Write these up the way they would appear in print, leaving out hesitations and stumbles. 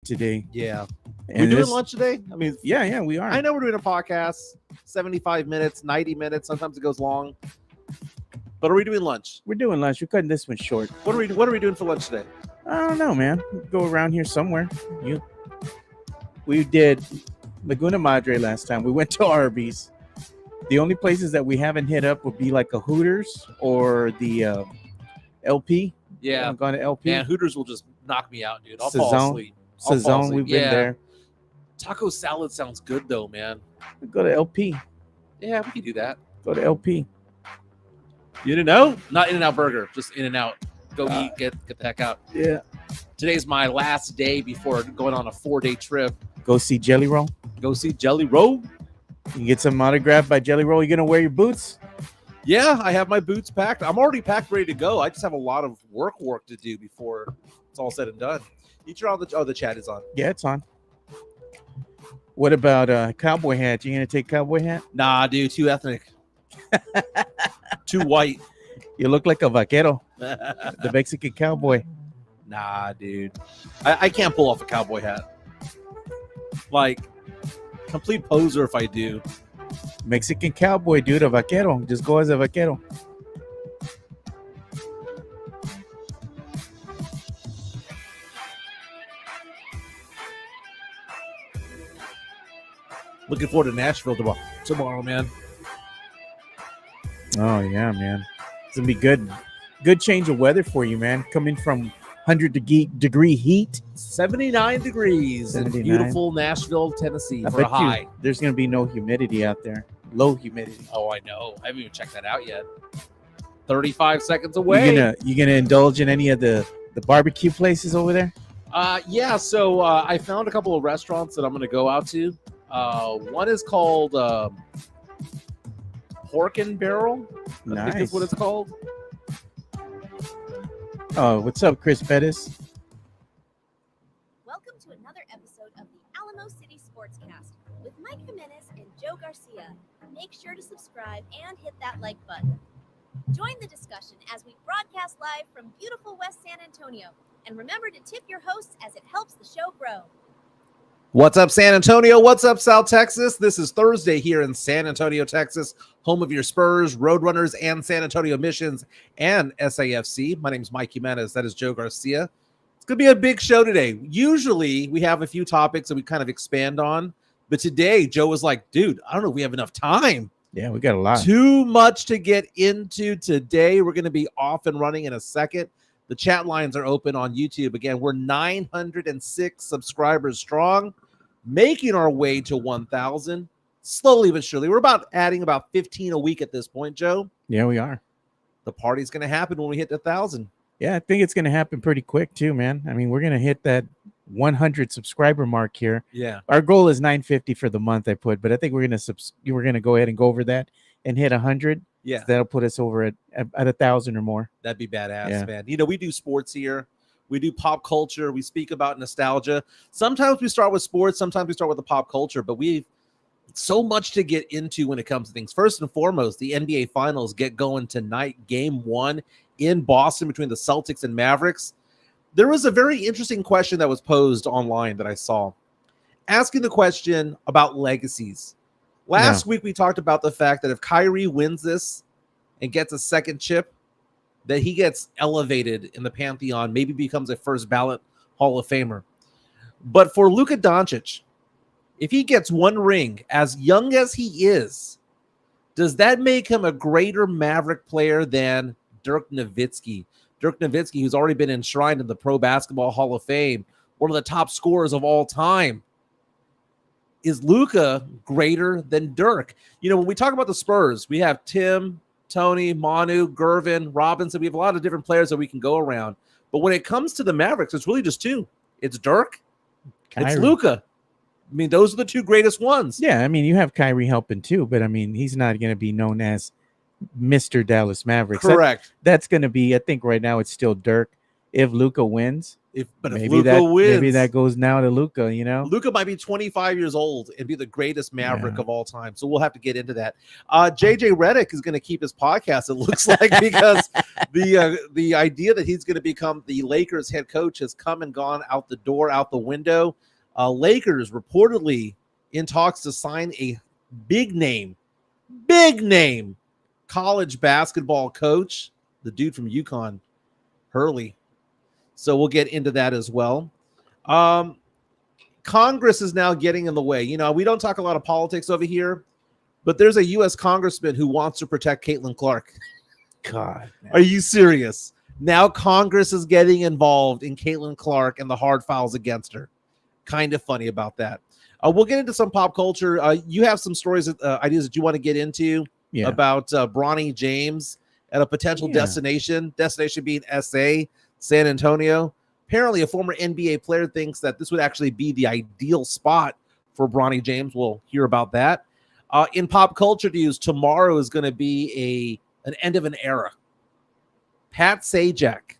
today. Yeah. And We doing lunch today? I mean, yeah, we are. I know we're doing a podcast, 75 minutes, 90 minutes. Sometimes it goes long. But are we doing lunch? We're doing lunch. We're cutting this one short. What are we doing for lunch today? I don't know, man. Go around here somewhere. We did Laguna Madre last time. We went to Arby's. The only places that we haven't hit up would be like a Hooters or the LP. Yeah. I've gone to LP. Man, Hooters will just knock me out, dude. I'll fall asleep. Sazone, we've been there. Taco salad sounds good though, man. We go to LP. Yeah, we can do that. Go to LP. In-N-Out? Not In-N-Out Burger, just In-N-Out. Go eat, get the heck out. Yeah. Today's my last day before going on a 4-day trip. Go see Jelly Roll. Go see Jelly Roll. You get some autograph by Jelly Roll. You gonna wear your boots? Yeah, I have my boots packed. I'm already packed, ready to go. I just have a lot of work to do before it's all said and done. You turn on the chat is on. Yeah, it's on. What about cowboy hat? You gonna take cowboy hat? Nah, dude, too ethnic. Too white. You look like a vaquero, the Mexican cowboy. Nah, dude. I can't pull off a cowboy hat. Like, complete poser if I do. Mexican cowboy, dude, a vaquero. Just go as a vaquero. Looking forward to Nashville tomorrow, man. Oh, yeah, man. It's going to be good. Good change of weather for you, man. Coming from 100-degree heat. 79 degrees 79. in beautiful Nashville, Tennessee for a high. There's going to be no humidity out there. Low humidity. Oh, I know. I haven't even checked that out yet. 35 seconds away. You gonna indulge in any of the barbecue places over there? Yeah, so I found a couple of restaurants that I'm going to go out to. One is called Pork and Barrel. I think is what it's called. Oh, what's up, Chris Pettis? Welcome to another episode of the Alamo City Sportscast with Mike Jimenez and Joe Garcia. Make sure to subscribe and hit that like button. Join the discussion as we broadcast live from beautiful West San Antonio. And remember to tip your hosts as it helps the show grow. What's up, San Antonio? What's up, South Texas? This is Thursday here in San Antonio, Texas, home of your Spurs, Roadrunners, and San Antonio Missions and SAFC. My name is Mike Jimenez. That is Joe Garcia. It's going to be a big show today. Usually we have a few topics that we kind of expand on, but today Joe was like, dude, I don't know if we have enough time. Yeah, we got a lot. Too much to get into today. We're going to be off and running in a second. The chat lines are open on YouTube. Again, we're 906 subscribers strong, making our way to 1,000. Slowly but surely. We're adding about 15 a week at this point, Joe. Yeah, we are. The party's going to happen when we hit 1,000. Yeah, I think it's going to happen pretty quick too, man. I mean, we're going to hit that 100 subscriber mark here. Yeah. Our goal is 950 for the month I put, but I think we're going to go ahead and go over that and hit 100. Yeah. So that'll put us over at 1,000 or more. That'd be badass, Yeah. man. You know, we do sports here. We do pop culture. We speak about nostalgia. Sometimes we start with sports. Sometimes we start with the pop culture, but we've so much to get into when it comes to things. First and foremost, the NBA Finals get going tonight, Game 1 in Boston between the Celtics and Mavericks. There was a very interesting question that was posed online that I saw, asking the question about legacies. Last week, we talked about the fact that if Kyrie wins this and gets a second chip, that he gets elevated in the pantheon, maybe becomes a first ballot Hall of Famer. But for Luka Dončić, if he gets one ring, as young as he is, does that make him a greater Maverick player than Dirk Nowitzki? Dirk Nowitzki, who's already been enshrined in the Pro Basketball Hall of Fame, one of the top scorers of all time. Is Luka greater than Dirk? You know, when we talk about the Spurs, we have Tim, Tony, Manu, Gervin, Robinson. We have a lot of different players that we can go around. But when it comes to the Mavericks, it's really just two. It's Dirk, Kyrie. It's Luka. I mean, those are the two greatest ones. Yeah, I mean, you have Kyrie helping too, but I mean, he's not going to be known as Mr. Dallas Mavericks. Correct. That's going to be, I think right now it's still Dirk. if Luka wins, If maybe Luka wins, maybe that goes now to Luka. Luka might be 25 years old and be the greatest Maverick Yeah. of all time. So we'll have to get into that. JJ Redick is going to keep his podcast, it looks like, because the idea that he's going to become the Lakers head coach has come and gone out the door, out the window. Lakers reportedly in talks to sign a big name college basketball coach, the dude from UConn, Hurley. So we'll get into that as well. Congress is now getting in the way. We don't talk a lot of politics over here, but there's a U.S. congressman who wants to protect Caitlin Clark. God, man. Are you serious? Now Congress is getting involved in Caitlin Clark and the hard files against her. Kind of funny about that. We'll get into some pop culture. You have some stories, ideas that you want to get into about Bronny James at a potential destination being SA, San Antonio. Apparently, a former NBA player thinks that this would actually be the ideal spot for Bronny James. We'll hear about that. In pop culture news, tomorrow is going to be an end of an era. Pat Sajak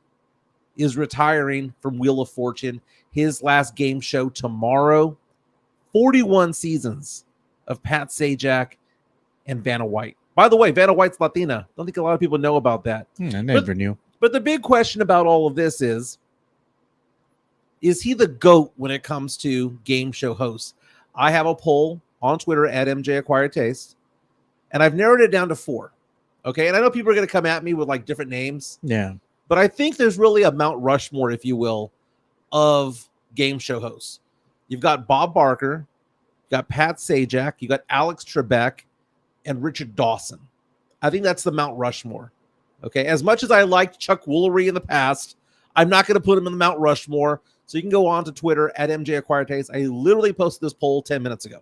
is retiring from Wheel of Fortune. His last game show tomorrow. 41 seasons of Pat Sajak and Vanna White. By the way, Vanna White's Latina. Don't think a lot of people know about that. I never knew. But the big question about all of this is he the GOAT when it comes to game show hosts? I have a poll on Twitter at MJ Acquired Taste, and I've narrowed it down to 4. Okay, and I know people are going to come at me with like different names. Yeah. But I think there's really a Mount Rushmore, if you will, of game show hosts. You've got Bob Barker, you got Pat Sajak, you got Alex Trebek, and Richard Dawson. I think that's the Mount Rushmore. Okay, as much as I liked Chuck Woolery in the past, I'm not going to put him in the Mount Rushmore. So you can go on to Twitter at MJ Acquired Taste. I literally posted this poll 10 minutes ago.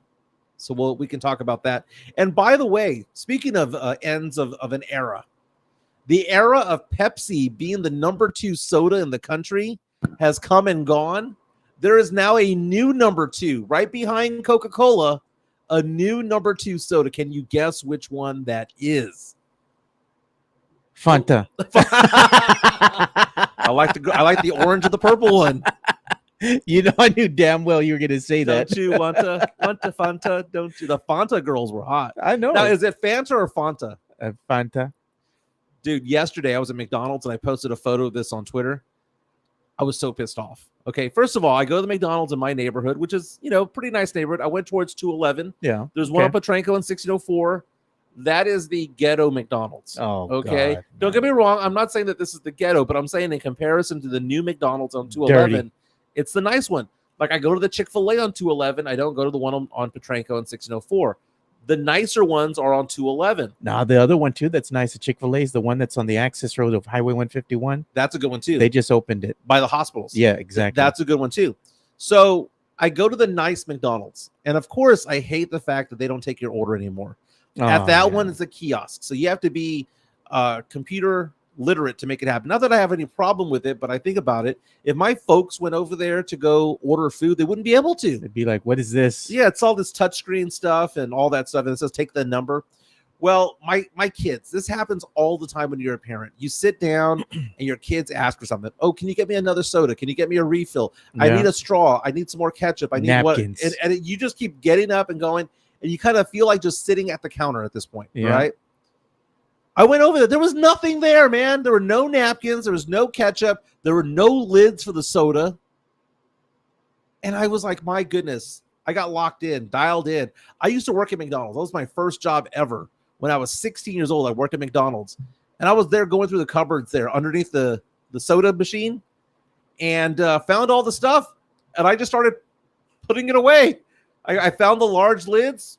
So we can talk about that. And by the way, speaking of ends of an era, the era of Pepsi being the number 2 soda in the country has come and gone. There is now a new number 2 right behind Coca-Cola, a new number 2 soda. Can you guess which one that is? Fanta. I like the orange and the purple one. I knew damn well you were going to say that. Don't you want to Fanta? Don't you? The Fanta girls were hot. I know. Now, is it Fanta or Fanta? Fanta. Dude, yesterday I was at McDonald's and I posted a photo of this on Twitter. I was so pissed off. Okay, first of all, I go to the McDonald's in my neighborhood, which is, pretty nice neighborhood. I went towards 211. Yeah. There's one on Petrenko in 1604. That is the ghetto McDonald's. Oh, okay. God, don't get me wrong. I'm not saying that this is the ghetto, but I'm saying in comparison to the new McDonald's on 211, it's the nice one. Like I go to the Chick-fil-A on 211. I don't go to the one on Petrenko in 1604. The nicer ones are on 211. Now, the other one, too, that's nice at Chick-fil-A is the one that's on the access road of Highway 151. That's a good one, too. They just opened it. By the hospitals. Yeah, exactly. That's a good one, too. So I go to the nice McDonald's. And, of course, I hate the fact that they don't take your order anymore. At that one, it's a kiosk. So you have to be computer literate to make it happen. Not that I have any problem with it, but I think about it. If my folks went over there to go order food, they wouldn't be able to. They'd be like, what is this? Yeah, it's all this touchscreen stuff and all that stuff. And it says, take the number. Well, my kids, this happens all the time when you're a parent. You sit down and your kids ask for something. Oh, can you get me another soda? Can you get me a refill? Yeah. I need a straw. I need some more ketchup. I need napkins. What? And you just keep getting up and going. And you kind of feel like just sitting at the counter at this point, right? I went over there. There was nothing there, man. There were no napkins. There was no ketchup. There were no lids for the soda. And I was like, my goodness. I got locked in, dialed in. I used to work at McDonald's. That was my first job ever. When I was 16 years old, I worked at McDonald's. And I was there going through the cupboards there underneath the soda machine and found all the stuff. And I just started putting it away. I found the large lids,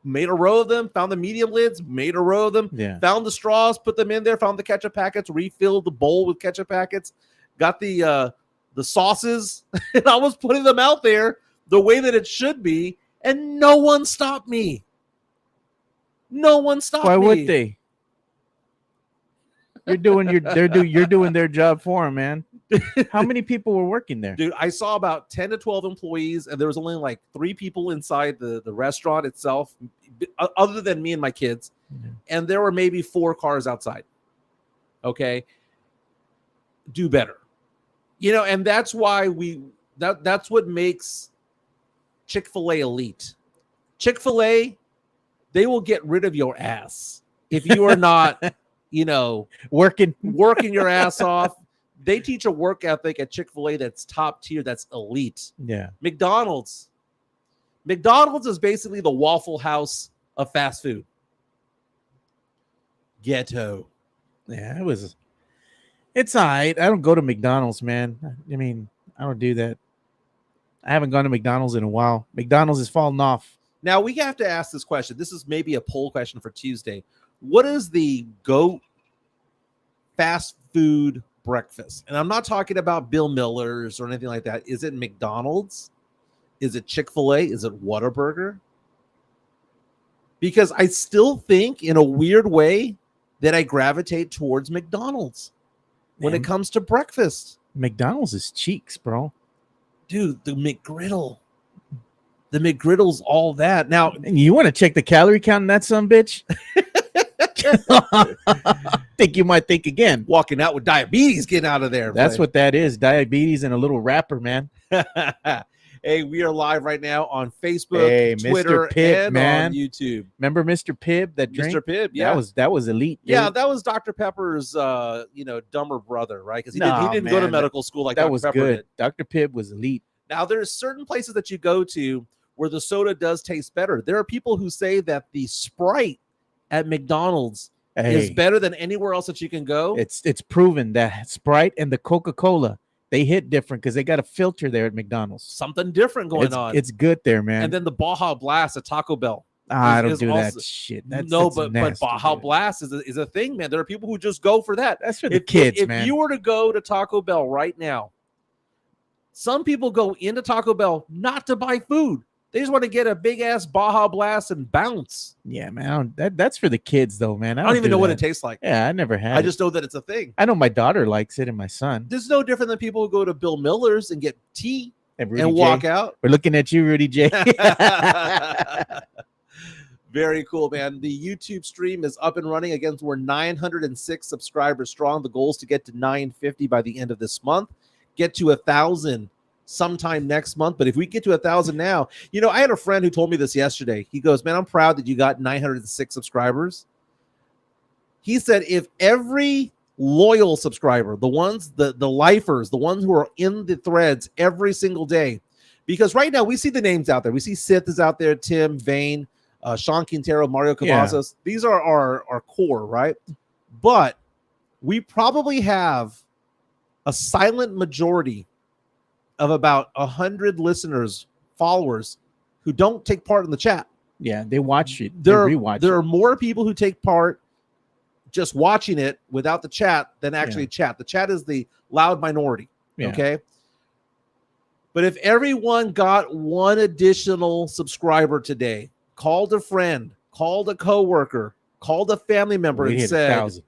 made a row of them, found the medium lids, made a row of them, found the straws, put them in there, found the ketchup packets, refilled the bowl with ketchup packets, got the sauces, and I was putting them out there the way that it should be, and no one stopped me. No one stopped me. Why would they? You're doing their job for them, man. How many people were working there? Dude, I saw about 10 to 12 employees, and there was only like 3 people inside the restaurant itself, other than me and my kids. Mm-hmm. And there were maybe 4 cars outside. Okay. Do better. And that's why that's what makes Chick-fil-A elite. Chick-fil-A, they will get rid of your ass if you are not, working your ass off. They teach a work ethic at Chick-fil-A that's top tier, that's elite. Yeah. McDonald's is basically the Waffle House of fast food. Ghetto. Yeah, it's all right. I don't go to McDonald's, man. I mean, I don't do that. I haven't gone to McDonald's in a while. McDonald's is falling off. Now we have to ask this question. This is maybe a poll question for Tuesday. What is the GOAT fast food breakfast? And I'm not talking about Bill Miller's or anything like that. Is it McDonald's? Is it Chick-fil-A? Is it Whataburger? Because I still think in a weird way that I gravitate towards McDonald's when it comes to breakfast. McDonald's is cheeks, bro. Dude, the McGriddle. The McGriddle's all that. Now, you want to check the calorie count in that son bitch? Think you might think again. Walking out with diabetes, getting out of there. That's what that is. Diabetes and a little wrapper, man. Hey, we are live right now on Facebook, Twitter, Mr. Pibb, and man. on YouTube. Remember Mr. Pibb, that drink? Mr. Pibb, yeah. That was elite, dude. Yeah, that was Dr. Pepper's dumber brother, right? Because he didn't go to medical school like that Dr. was Pepper good. did. Dr. Pibb was elite. Now, there's certain places that you go to where the soda does taste better. There are people who say that the Sprite at McDonald's is better than anywhere else that you can go. It's proven that Sprite and the Coca-Cola, they hit different because they got a filter there at McDonald's. Something different going on. It's good there, man. And then the Baja Blast at Taco Bell. I don't do that shit. But nasty, Baja dude. Blast is a thing, man. There are people who just go for that. That's for the kids, man. If you were to go to Taco Bell right now, some people go into Taco Bell not to buy food. They just want to get a big ass Baja Blast and bounce. Yeah, man. That's for the kids, though, man. I don't even know what it tastes like. Yeah, I never had. I just know that it's a thing. I know my daughter likes it and my son. This is no different than people who go to Bill Miller's and get tea and walk out. We're looking at you, Rudy J. Very cool, man. The YouTube stream is up and running. Again, we're 906 subscribers strong. The goal is to get to 950 by the end of this month. Get to 1,000 sometime next month. But if we get to 1,000 now, I had a friend who told me this yesterday. He goes, man, I'm proud that you got 906 subscribers. He said, if every loyal subscriber, the ones, the lifers, the ones who are in the threads every single day, because right now we see the names out there. We see Sith is out there, Tim, Vane, Sean Quintero, Mario Cavazos. Yeah. These are our core, right? But we probably have a silent majority of about 100 listeners, followers who don't take part in the chat. Yeah, they watch it. There are more people who take part just watching it without the chat than actually chat. The chat is the loud minority. Yeah. Okay. But if everyone got one additional subscriber today, called a friend, called a coworker, called a family member, and said, 1,000.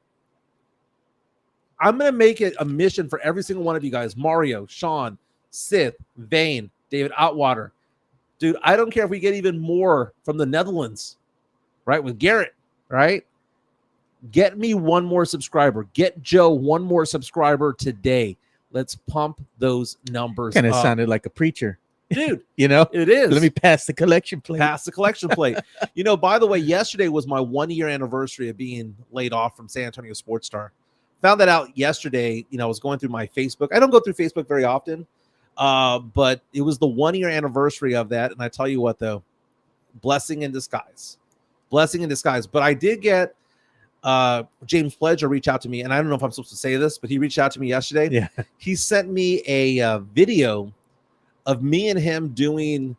I'm going to make it a mission for every single one of you guys, Mario, Sean, Sith, Vane, David Outwater. Dude, I don't care if we get even more from the Netherlands, right? With Garrett, right? Get me one more subscriber. Get Joe one more subscriber today. Let's pump those numbers Kind of sounded like a preacher. Dude, it is. Let me pass the collection plate. By the way, yesterday was my 1-year anniversary of being laid off from San Antonio Sports Star. Found that out yesterday. I was going through my Facebook. I don't go through Facebook very often, but it was the 1-year anniversary of that. And I tell you what, though, blessing in disguise. But I did get James Pledger reach out to me, and I don't know if I'm supposed to say this, but he reached out to me yesterday. Yeah. He sent me a video of me and him doing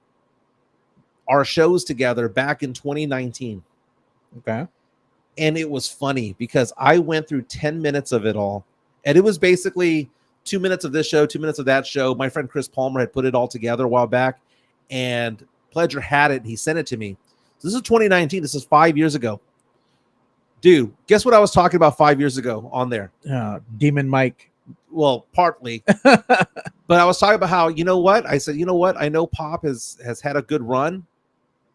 our shows together back in 2019. Okay. And it was funny because I went through 10 minutes of it all. And it was basically 2 minutes of this show, 2 minutes of that show. My friend Chris Palmer had put it all together a while back, and Pledger had it, and he sent it to me. So this is 2019. This is 5 years ago. Dude, guess what I was talking about 5 years ago on there? Demon Mike. Well, partly. But I was talking about how, I said, I know Pop has had a good run.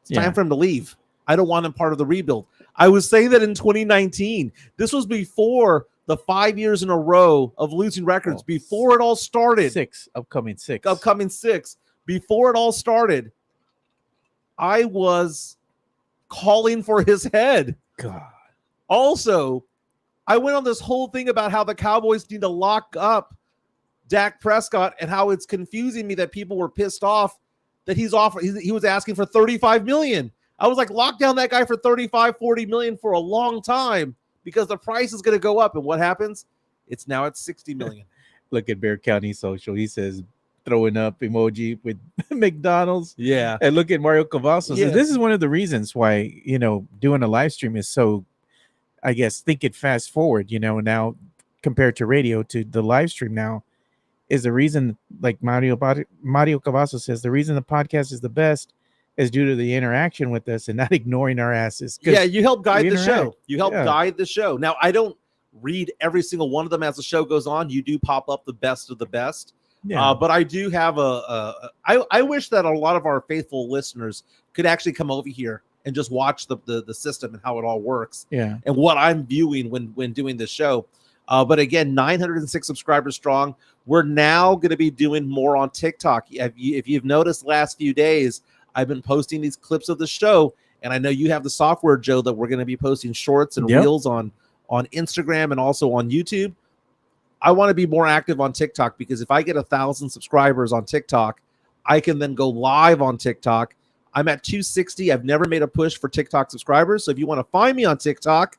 It's time for him to leave. I don't want him part of the rebuild. I was saying that in 2019. This was before the 5 years in a row of losing records before it all started. Upcoming six. Before it all started, I was calling for his head. God. Also, I went on this whole thing about how the Cowboys need to lock up Dak Prescott and how it's confusing me that people were pissed off that he was asking for $35 million. I was like, lock down that guy for $35-40 million for a long time because the price is going to go up. And what happens? It's now at $60 million. Look at Bear County Social. He says, throwing up emoji with McDonald's. Yeah. And look at Mario Cavazos. Yeah. This is one of the reasons why, doing a live stream is so, I guess, think it fast forward, now compared to radio to the live stream now is the reason, like Mario Cavazos says, the reason the podcast is the best is due to the interaction with us and not ignoring our asses. Yeah, you help guide the show. Guide the show. Now, I don't read every single one of them as the show goes on. You do pop up the best of the best. Yeah. But I do have I wish that a lot of our faithful listeners could actually come over here and just watch the system and how it all works. Yeah. And what I'm viewing when doing this show. But again, 906 subscribers strong. We're now going to be doing more on TikTok. If you've noticed last few days, I've been posting these clips of the show. And I know you have the software, Joe, that we're going to be posting shorts and reels on Instagram and also on YouTube. I want to be more active on TikTok because if I get 1,000 subscribers on TikTok, I can then go live on TikTok. I'm at 260. I've never made a push for TikTok subscribers. So if you want to find me on TikTok,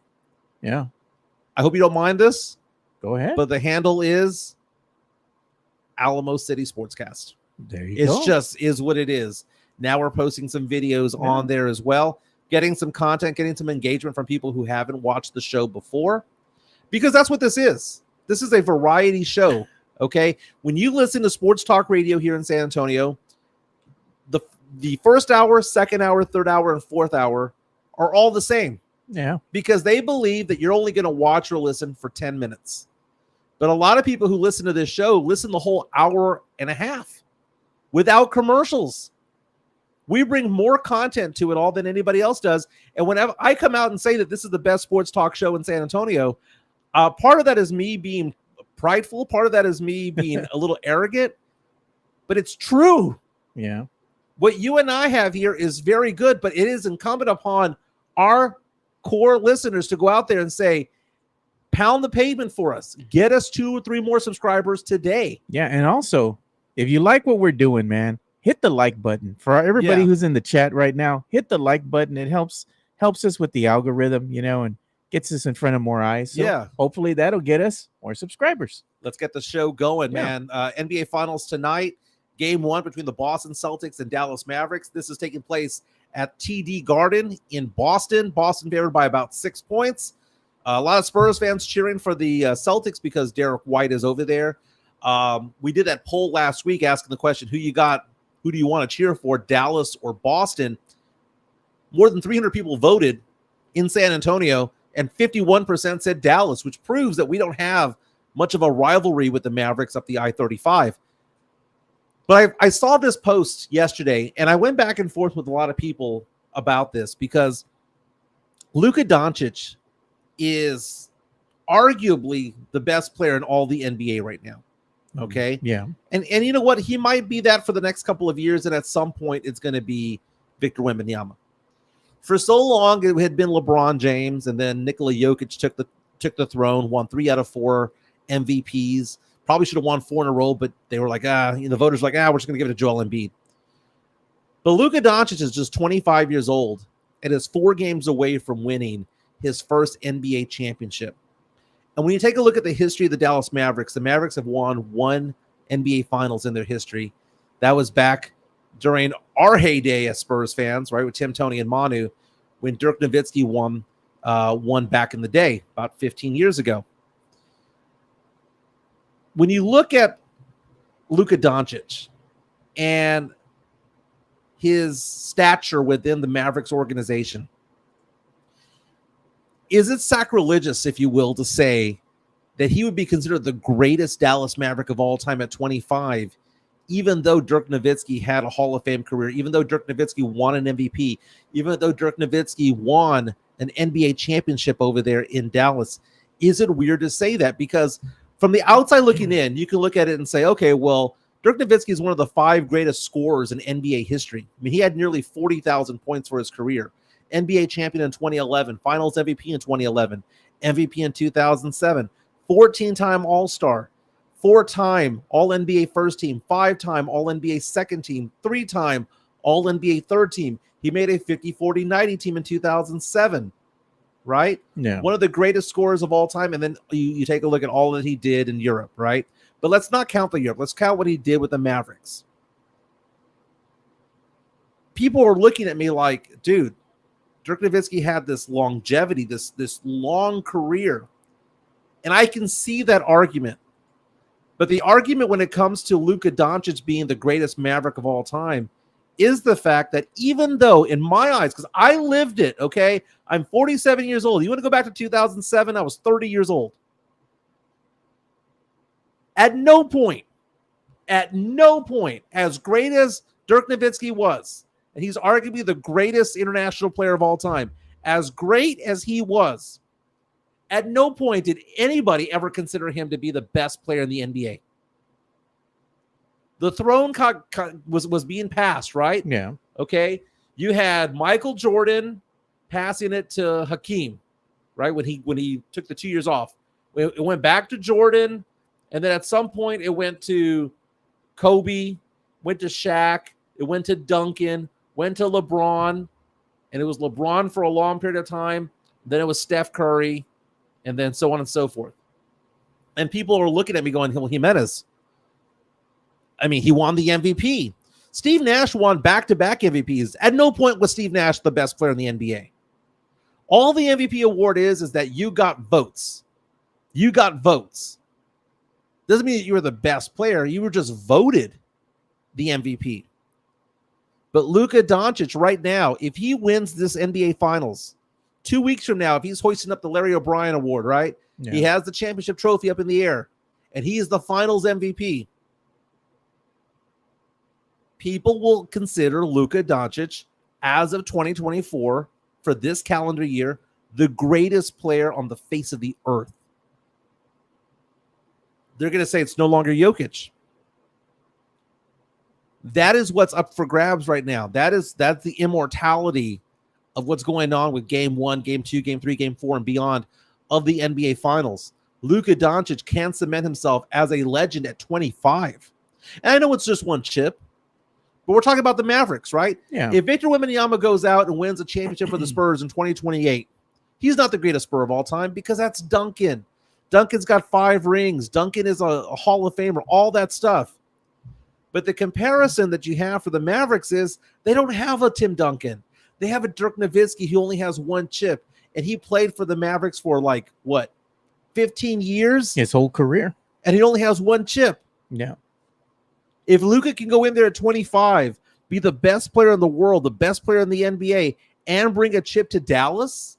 yeah, I hope you don't mind this. Go ahead. But the handle is Alamo City Sportscast. There you go. It's just is what it is. Now we're posting some videos on there as well, getting some content, getting some engagement from people who haven't watched the show before, because that's what this is. This is a variety show, okay? When you listen to sports talk radio here in San Antonio, the first hour, second hour, third hour, and fourth hour are all the same. Yeah. Because they believe that you're only going to watch or listen for 10 minutes. But a lot of people who listen to this show listen the whole hour and a half without commercials. We bring more content to it all than anybody else does. And whenever I come out and say that this is the best sports talk show in San Antonio, part of that is me being prideful. Part of that is me being a little arrogant, but it's true. Yeah. What you and I have here is very good, but it is incumbent upon our core listeners to go out there and say, pound the pavement for us. Get us 2 or 3 more subscribers today. Yeah. And also, if you like what we're doing, man, hit the like button. For everybody who's in the chat right now, hit the like button. It helps us with the algorithm, and gets us in front of more eyes. So hopefully that'll get us more subscribers. Let's get the show going, man. NBA Finals tonight. Game 1 between the Boston Celtics and Dallas Mavericks. This is taking place at TD Garden in Boston. Boston favored by about 6 points. A lot of Spurs fans cheering for the Celtics because Derek White is over there. We did that poll last week asking the question, who do you want to cheer for, Dallas or Boston? More than 300 people voted in San Antonio, and 51% said Dallas, which proves that we don't have much of a rivalry with the Mavericks up the I-35. But I saw this post yesterday, and I went back and forth with a lot of people about this because Luka Dončić is arguably the best player in all the NBA right now. Okay. Yeah. And you know what? He might be that for the next couple of years, and at some point it's going to be Victor Wembanyama. For so long, it had been LeBron James, and then Nikola Jokic took the throne, won 3 out of 4 MVPs. Probably should have won 4 in a row, but they were like, the voters were like, we're just going to give it to Joel Embiid. But Luka Dončić is just 25 years old and is 4 games away from winning his first NBA championship. And when you take a look at the history of the Dallas Mavericks, the Mavericks have won 1 NBA Finals in their history. That was back during our heyday as Spurs fans, right, with Tim, Tony, and Manu, when Dirk Nowitzki won back in the day, about 15 years ago. When you look at Luka Dončić and his stature within the Mavericks organization, is it sacrilegious, if you will, to say that he would be considered the greatest Dallas Maverick of all time at 25, even though Dirk Nowitzki had a Hall of Fame career, even though Dirk Nowitzki won an MVP, even though Dirk Nowitzki won an NBA championship over there in Dallas? Is it weird to say that? Because from the outside looking in, you can look at it and say, okay, well, Dirk Nowitzki is one of the 5 greatest scorers in NBA history. I mean, he had nearly 40,000 points for his career. NBA champion in 2011, Finals MVP in 2011, MVP in 2007, 14-time All-Star, 4-time All-NBA first team, 5-time All-NBA second team, 3-time All-NBA third team. He made a 50-40-90 team in 2007, right? Yeah. One of the greatest scorers of all time. And then you take a look at all that he did in Europe, right? But let's not count the Europe. Let's count what he did with the Mavericks. People are looking at me like, dude, Dirk Nowitzki had this longevity, this long career. And I can see that argument. But the argument when it comes to Luka Dončić being the greatest Maverick of all time is the fact that even though, in my eyes, because I lived it, okay? I'm 47 years old. You want to go back to 2007? I was 30 years old. At no point, as great as Dirk Nowitzki was, and he's arguably the greatest international player of all time, as great as he was, at no point did anybody ever consider him to be the best player in the NBA. The throne was being passed, right? Yeah. Okay. You had Michael Jordan passing it to Hakeem, right? When he took the 2 years off. It went back to Jordan, and then at some point it went to Kobe, went to Shaq, it went to Duncan, went to LeBron, and it was LeBron for a long period of time. Then it was Steph Curry, and then so on and so forth. And people are looking at me going, well, Jimenez, I mean, he won the MVP. Steve Nash won back-to-back MVPs. At no point was Steve Nash the best player in the NBA. All the MVP award is that you got votes. You got votes. Doesn't mean that you were the best player. You were just voted the MVP. But Luka Dončić right now, if he wins this NBA Finals, 2 weeks from now, if he's hoisting up the Larry O'Brien Award, right? Yeah. He has the championship trophy up in the air, and he is the Finals MVP. People will consider Luka Dončić, as of 2024, for this calendar year, the greatest player on the face of the earth. They're going to say it's no longer Jokic. That is what's up for grabs right now. That's the immortality of what's going on with Game 1, Game 2, Game 3, Game 4, and beyond of the NBA Finals. Luka Dončić can cement himself as a legend at 25. And I know it's just one chip, but we're talking about the Mavericks, right? Yeah. If Victor Wembanyama goes out and wins a championship for the Spurs in 2028, he's not the greatest Spur of all time because that's Duncan. Duncan's got 5 rings. Duncan is a Hall of Famer, all that stuff. But the comparison that you have for the Mavericks is they don't have a Tim Duncan. They have a Dirk Nowitzki who only has 1 chip, and he played for the Mavericks for 15 years? His whole career. And he only has 1 chip. Yeah. If Luka can go in there at 25, be the best player in the world, the best player in the NBA, and bring a chip to Dallas,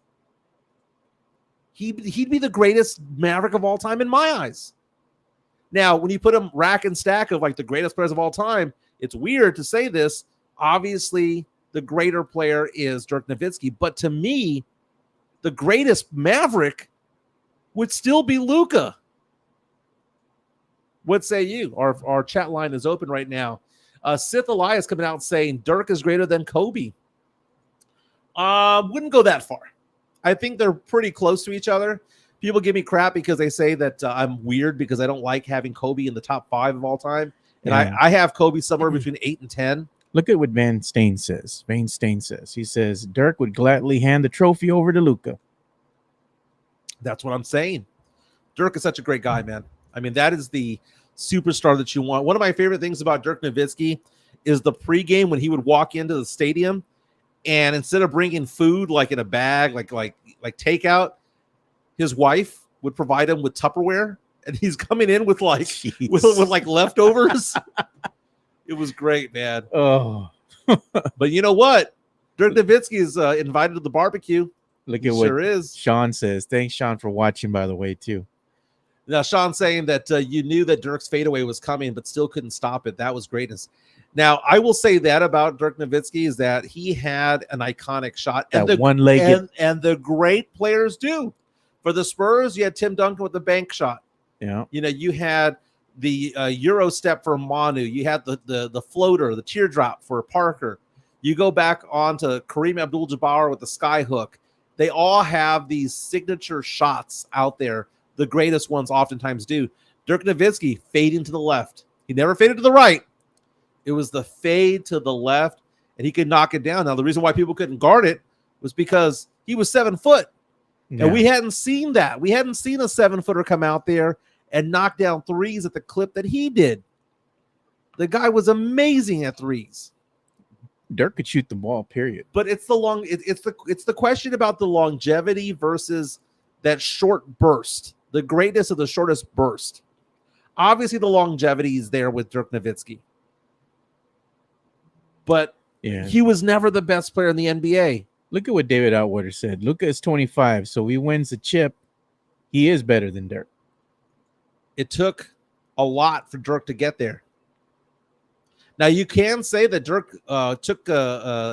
he'd be the greatest Maverick of all time in my eyes. Now, when you put him rack and stack of the greatest players of all time, it's weird to say this. Obviously, the greater player is Dirk Nowitzki, but to me, the greatest Maverick would still be Luka. What say you? Our chat line is open right now. Sith Elias coming out saying Dirk is greater than Kobe. Wouldn't go that far. I think they're pretty close to each other. People give me crap because they say that I'm weird because I don't like having Kobe in the top 5 of all time. And yeah. I have Kobe somewhere between 8 and 10. Look at what Van Stain says. He says Dirk would gladly hand the trophy over to Luka. That's what I'm saying. Dirk is such a great guy, man. I mean, that is the superstar that you want. One of my favorite things about Dirk Nowitzki is the pregame when he would walk into the stadium, and instead of bringing food in a bag, like takeout, his wife would provide him with Tupperware, and he's coming in with with leftovers. It was great, man. Oh, but you know what? Dirk Nowitzki is invited to the barbecue. Look at what Sean says. Thanks, Sean, for watching, by the way, too. Now, Sean saying that you knew that Dirk's fadeaway was coming, but still couldn't stop it. That was greatness. Now, I will say that about Dirk Nowitzki is that he had an iconic shot. That one-legged. And the great players do. For the Spurs, you had Tim Duncan with the bank shot. Yeah. You know, you had the Euro step for Manu. You had the floater, the teardrop for Parker. You go back on to Kareem Abdul-Jabbar with the sky hook. They all have these signature shots out there. The greatest ones oftentimes do. Dirk Nowitzki fading to the left. He never faded to the right. It was the fade to the left, and he could knock it down. Now, the reason why people couldn't guard it was because he was 7 foot. Yeah. And we hadn't seen that. We hadn't seen a 7-footer come out there and knock down threes at the clip that he did. The guy was amazing at threes. Dirk could shoot the ball, period. But it's the question about the longevity versus that short burst, the greatness of the shortest burst. Obviously, the longevity is there with Dirk Nowitzki. But he was never the best player in the NBA. Look at what David Atwater said. Luka is 25, so he wins the chip. He is better than Dirk. It took a lot for Dirk to get there. Now, you can say that Dirk took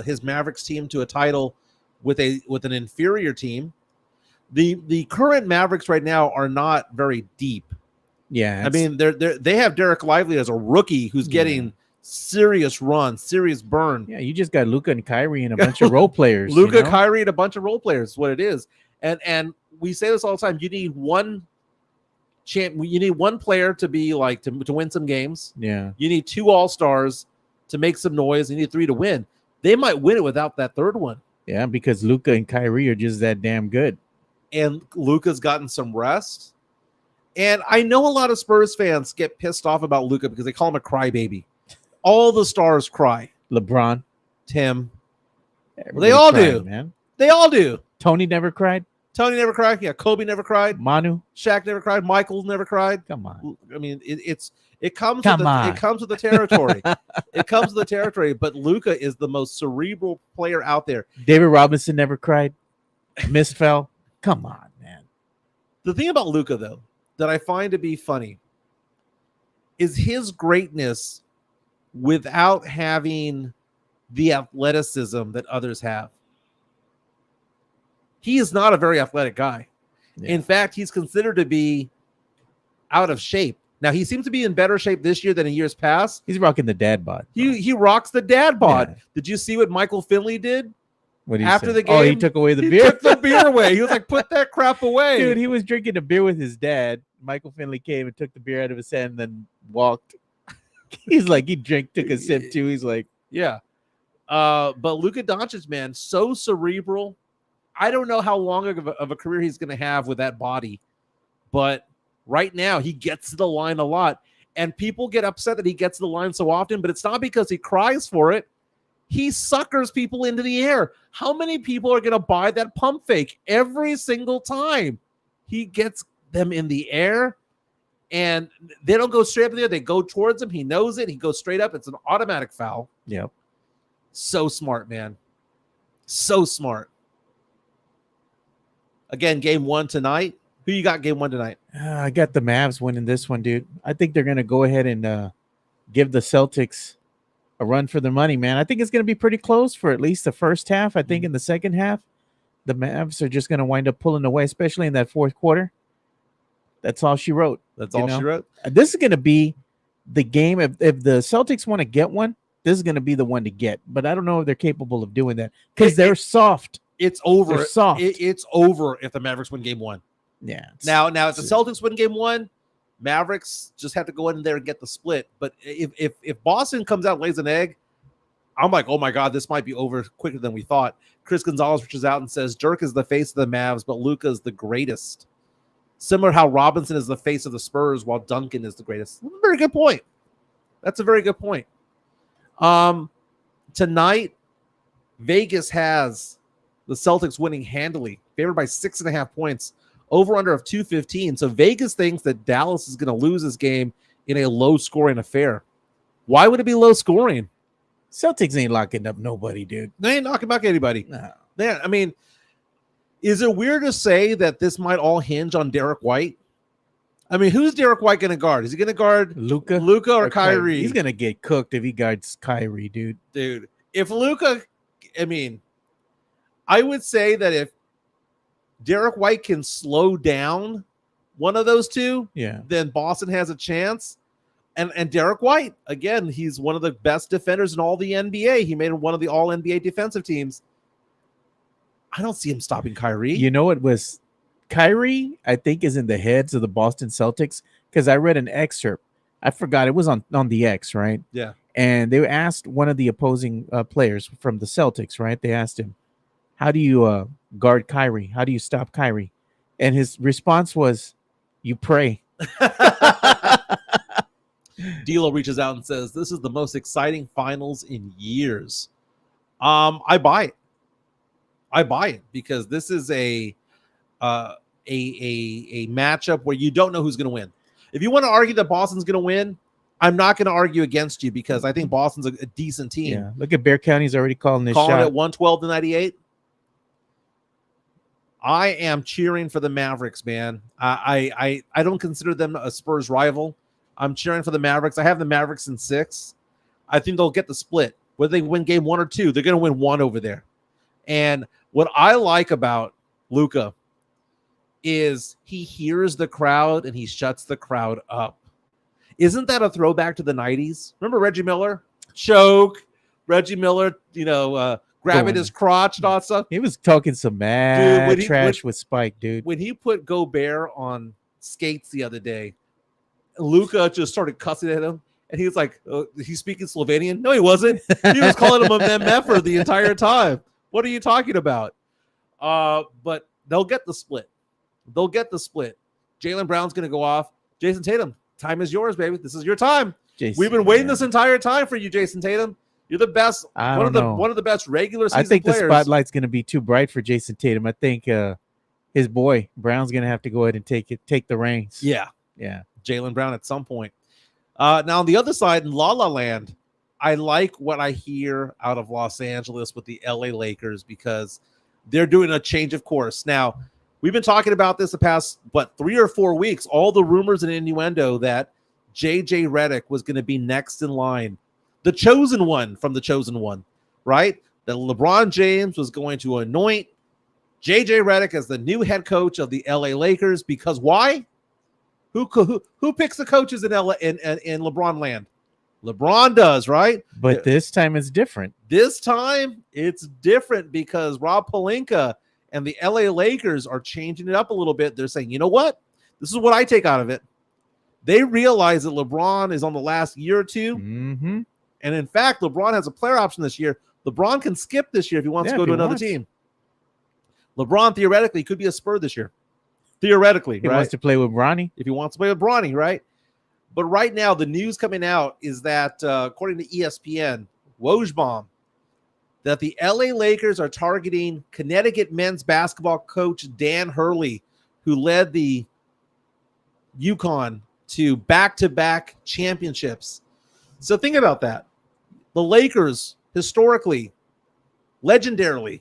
his Mavericks team to a title with an inferior team. The current Mavericks right now are not very deep. Yeah, I mean, they have Derek Lively as a rookie who's getting serious run, serious burn. Yeah, you just got Luka and Kyrie and a bunch of role players. Luka, Kyrie, and a bunch of role players is what it is. And we say this all the time. You need one player to be like to win some games. Yeah. You need 2 all-stars to make some noise. You need 3 to win. They might win it without that third one. Yeah, because Luka and Kyrie are just that damn good. And Luka's gotten some rest. And I know a lot of Spurs fans get pissed off about Luka because they call him a crybaby. All the stars cry. LeBron, Tim. Everybody They all cried, do. Man. They all do. Tony never cried. Tony never cried. Yeah, Kobe never cried. Manu, Shaq never cried. Michael never cried. come on. I mean, it comes with the territory. It comes with the territory. But Luka is the most cerebral player out there. David Robinson never cried. Misfell. Come on, man. The thing about Luka, though, that I find to be funny is his greatness without having the athleticism that others have. He is not a very athletic guy. Yeah. In fact, he's considered to be out of shape. Now, he seems to be in better shape this year than in years past. He's rocking the dad bod. He rocks the dad bod. Yeah. Did you see what Michael Finley did? What after the game? Oh, he took away the beer. Took the beer away. He was like, "Put that crap away." Dude, he was drinking a beer with his dad. Michael Finley came and took the beer out of his hand and then walked. He's like, he took a sip too. He's like, yeah. But Luka Dončić, man, so cerebral. I don't know how long of a career he's going to have with that body, but right now he gets to the line a lot, and people get upset that he gets to the line so often, but it's not because he cries for it. He suckers people into the air. How many people are going to buy that pump fake every single time? He gets them in the air, and they don't go straight up in the air. They go towards him. He knows it. He goes straight up. It's an automatic foul. Yep. So smart, man. So smart. Again, game 1 tonight. Who you got game 1 tonight? I got the Mavs winning this one, dude. I think they're going to go ahead and give the Celtics a run for their money, man. I think it's going to be pretty close for at least the first half. I think in the second half, the Mavs are just going to wind up pulling away, especially in that fourth quarter. That's all she wrote. That's all she wrote. This is going to be the game. If the Celtics want to get one, this is going to be the one to get. But I don't know if they're capable of doing that because they're soft. It's over. They're soft. It's over if the Mavericks win game 1. Yeah. Now, if the Celtics win game 1, Mavericks just have to go in there and get the split. But if Boston comes out and lays an egg, I'm like, oh my God, this might be over quicker than we thought. Chris Gonzalez reaches out and says, Dirk is the face of the Mavs, but Luka is the greatest. Similar how Robinson is the face of the Spurs while Duncan is the greatest. Very good point. That's a very good point. Tonight, Vegas has the Celtics winning handily, favored by 6.5 points, over under of 215. So Vegas thinks that Dallas is going to lose this game in a low scoring affair. Why would it be low scoring? Celtics ain't locking up nobody, dude. They ain't knocking back anybody. No. I mean, is it weird to say that this might all hinge on Derek White? I mean, who's Derek White going to guard? Is he going to guard Luka or Kyrie? He's going to get cooked if he guards Kyrie, dude. Dude, if Luka, I mean, I would say that Derek White can slow down one of those two, Yeah. then Boston has a chance. And Derek White, again, he's one of the best defenders in all the NBA. He made one of the all NBA defensive teams. I don't see him stopping Kyrie. You know, it was Kyrie, I think, is in the heads of the Boston Celtics, because I read an excerpt. I forgot, it was on the X, right? Yeah. And they asked one of the opposing players from the Celtics, right? They asked him, how do you guard Kyrie? How do you stop Kyrie? And his response was, you pray. D'Lo reaches out and says, "This is the most exciting finals in years." I buy it because this is a matchup where you don't know who's going to win. If you want to argue that Boston's going to win, I'm not going to argue against you because I think Boston's a decent team. Yeah, look at Bear County's already calling this Calling shot. it 112-98. I am cheering for the Mavericks, man. I don't consider them a Spurs rival. I'm cheering for the Mavericks. I have the Mavericks in 6. I think they'll get the split. Whether they win game 1 or 2, they're going to win 1 over there. And what I like about Luka is he hears the crowd and he shuts the crowd up. Isn't that a throwback to the 90s? Remember Reggie Miller? Choke. Reggie Miller, grabbing his crotch and all that stuff. He was talking some mad trash with Spike, dude. When he put Gobert on skates the other day, Luka just started cussing at him, and he was like, he's speaking Slovenian? No, he wasn't. He was calling him a MFer the entire time. What are you talking about? But they'll get the split. Jaylen Brown's going to go off. Jason Tatum, time is yours, baby. This is your time. We've been waiting this entire time for you, Jason Tatum. You're the best. One of the best regular season I think players. the spotlight's going to be too bright for Jason Tatum. I think his boy Brown's going to have to go ahead and take the reins. Yeah. Jaylen Brown at some point. Now on the other side in La La Land, I like what I hear out of Los Angeles with the LA Lakers because they're doing a change of course. Now, we've been talking about this the past 3 or 4 weeks, all the rumors and innuendo that JJ Redick was going to be next in line. The chosen one from the chosen one, right? That LeBron James was going to anoint JJ Redick as the new head coach of the LA Lakers because why? Who picks the coaches in LeBron land? LeBron does, right? But this time it's different. This time it's different because Rob Pelinka and the LA Lakers are changing it up a little bit. They're saying, you know what? This is what I take out of it. They realize that LeBron is on the last year or two. Mm-hmm. And in fact, LeBron has a player option this year. LeBron can skip this year if he wants to go to another team. LeBron theoretically could be a Spur this year. Theoretically, he right? wants to play with Bronny. If he wants to play with Bronny, right? But right now, the news coming out is that, according to ESPN, Wojbomb, that the LA Lakers are targeting Connecticut men's basketball coach Dan Hurley, who led the UConn to back-to-back championships. So think about that. The Lakers, historically, legendarily,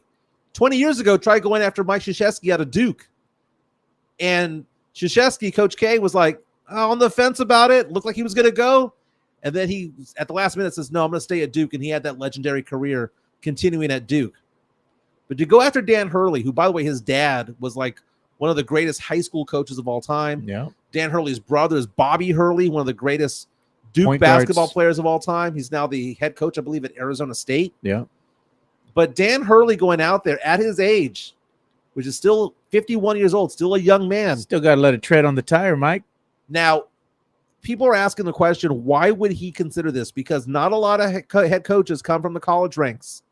20 years ago, tried going after Mike Krzyzewski out of Duke. And Krzyzewski, Coach K, was like on the fence about it. Looked like he was going to go. And then he, at the last minute, says, no, I'm going to stay at Duke. And he had that legendary career continuing at Duke. But to go after Dan Hurley, who, by the way, his dad was like one of the greatest high school coaches of all time. Yeah. Dan Hurley's brother is Bobby Hurley, one of the greatest Duke Point basketball guards. players of all time. He's now the head coach, I believe, at Arizona State. Yeah. But Dan Hurley going out there at his age, which is still 51 years old, still a young man. Still got to let it tread on the tire, Mike. Now, people are asking the question, why would he consider this? Because not a lot of head coaches come from the college ranks,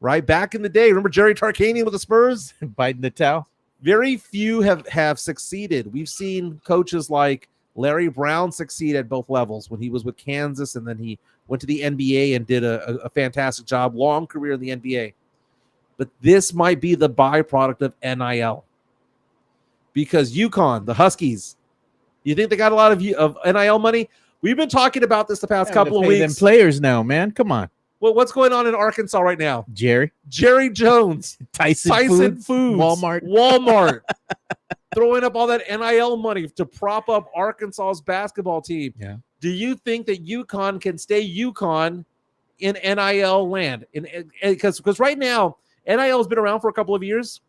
right? Back in the day, remember Jerry Tarkanian with the Spurs? Biting the towel. Very few have succeeded. We've seen coaches like Larry Brown succeed at both levels when he was with Kansas, and then he went to the NBA and did a fantastic job, long career in the NBA. But this might be the byproduct of NIL. Because UConn, the Huskies, you think they got a lot of NIL money? We've been talking about this the past couple of weeks. Them players now, man. Come on. Well, what's going on in Arkansas right now? Jerry Jones, Tyson Foods, Walmart, throwing up all that NIL money to prop up Arkansas's basketball team. Yeah. Do you think that UConn can stay UConn in NIL land? Because right now, NIL has been around for a couple of years.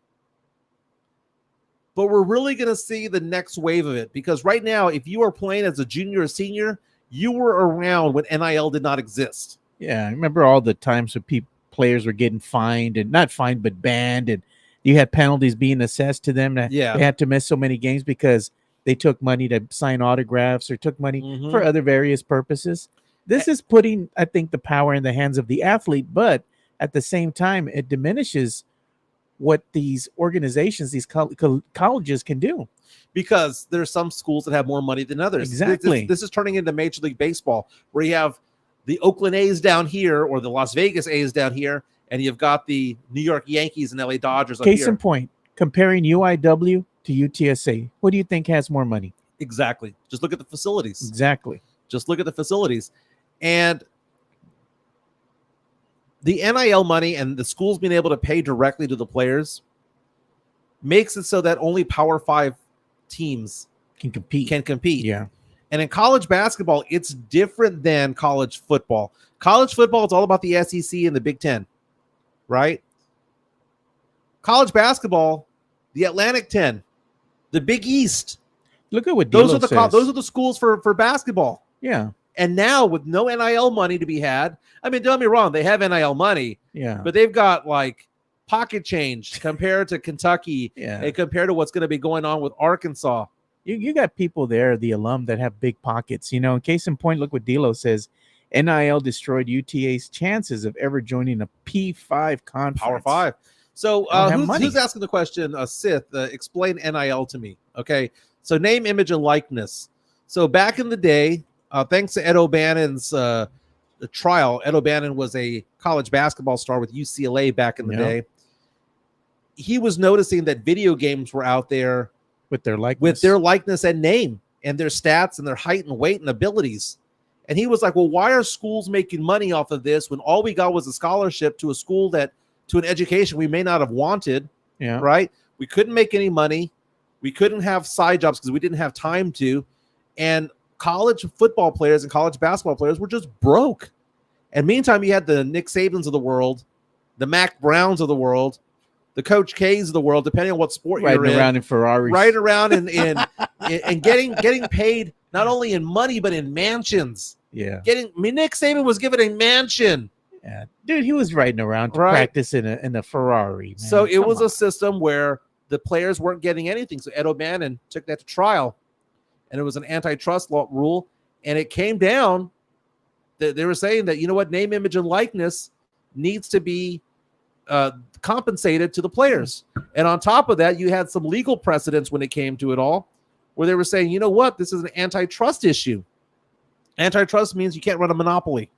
but we're really going to see the next wave of it, because right now, if you are playing as a junior or senior, you were around when NIL did not exist. Yeah, I remember all the times when players were getting fined, and not fined, but banned, and you had penalties being assessed to them that Yeah. they had to miss so many games because they took money to sign autographs or took money Mhm. for other various purposes. This is putting, I think, the power in the hands of the athlete, but at the same time, it diminishes what these organizations, these colleges can do. Because there's some schools that have more money than others. Exactly. This is turning into Major League Baseball, where you have the Oakland A's down here or the Las Vegas A's down here, and you've got the New York Yankees and LA Dodgers up Case here. in point, comparing UIW to UTSA, what do you think has more money? Exactly. Just look at the facilities. Exactly. Just look at the facilities. And the NIL money and the schools being able to pay directly to the players makes it so that only Power 5 teams Can compete. Yeah. And in college basketball, it's different than college football. College football is all about the SEC and the Big Ten, right? College basketball, the Atlantic 10, the Big East. Look at what D'Lo says. Those are the schools for basketball. Yeah. And now with no NIL money to be had, I mean, don't get me wrong, they have NIL money, Yeah. but they've got like pocket change compared to Kentucky Yeah. and compared to what's going to be going on with Arkansas. You got people there, the alum, that have big pockets. You know, in case in point, look what D'Lo says. NIL destroyed UTA's chances of ever joining a P5 conference. Power 5. So Don't have money. who's asking the question? Sith, explain NIL to me. Okay. So name, image, and likeness. So back in the day, thanks to Ed O'Bannon's the trial, Ed O'Bannon was a college basketball star with UCLA back in the day. He was noticing that video games were out there with their likeness, and name and their stats and their height and weight and abilities. And he was like, well, why are schools making money off of this when all we got was a scholarship to a school to an education we may not have wanted? Yeah. Right. We couldn't make any money. We couldn't have side jobs because we didn't have time to. And college football players and college basketball players were just broke. And meantime, you had the Nick Sabans of the world, the Mac Browns of the world, the Coach K's of the world, depending on what sport you're in. Riding around in Ferraris. Right around and getting paid not only in money, but in mansions. Yeah. Nick Saban was given a mansion. Yeah. Dude, he was riding around to practice in a Ferrari. Man. So it was a system where the players weren't getting anything. So Ed O'Bannon took that to trial. And it was an antitrust law rule. And it came down that they were saying that, you know what, name, image, and likeness needs to be compensated to the players. And on top of that, you had some legal precedents when it came to it all, where they were saying, you know what, this is an antitrust issue. Antitrust means you can't run a monopoly,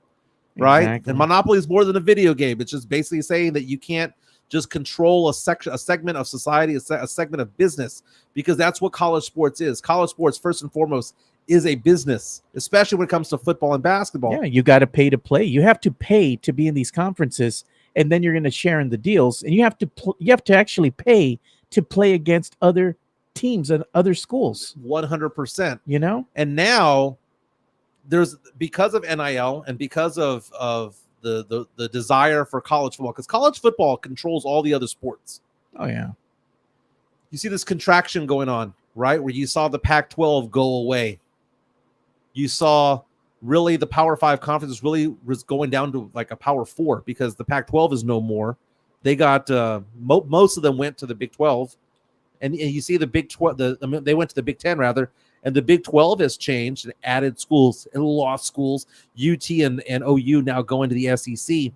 right? Exactly. And monopoly is more than a video game. It's just basically saying that you can't just control a segment of society, a segment of business, because that's what college sports is. College sports, first and foremost, is a business, especially when it comes to football and basketball. Yeah, you got to pay to play. You have to pay to be in these conferences, and then you're going to share in the deals. And you have to actually pay to play against other teams and other schools. 100%. You know? And now there's, because of NIL and because of the desire for college football, because college football controls all the other sports. Oh, yeah. You see this contraction going on, right? Where you saw the Pac-12 go away. You saw really the Power 5 conferences really was going down to like a Power 4 because the Pac-12 is no more. They got most of them went to the Big 12, and you see the Big 12. They went to the Big 10 rather, and the Big 12 has changed and added schools and lost schools. UT and OU now going to the SEC,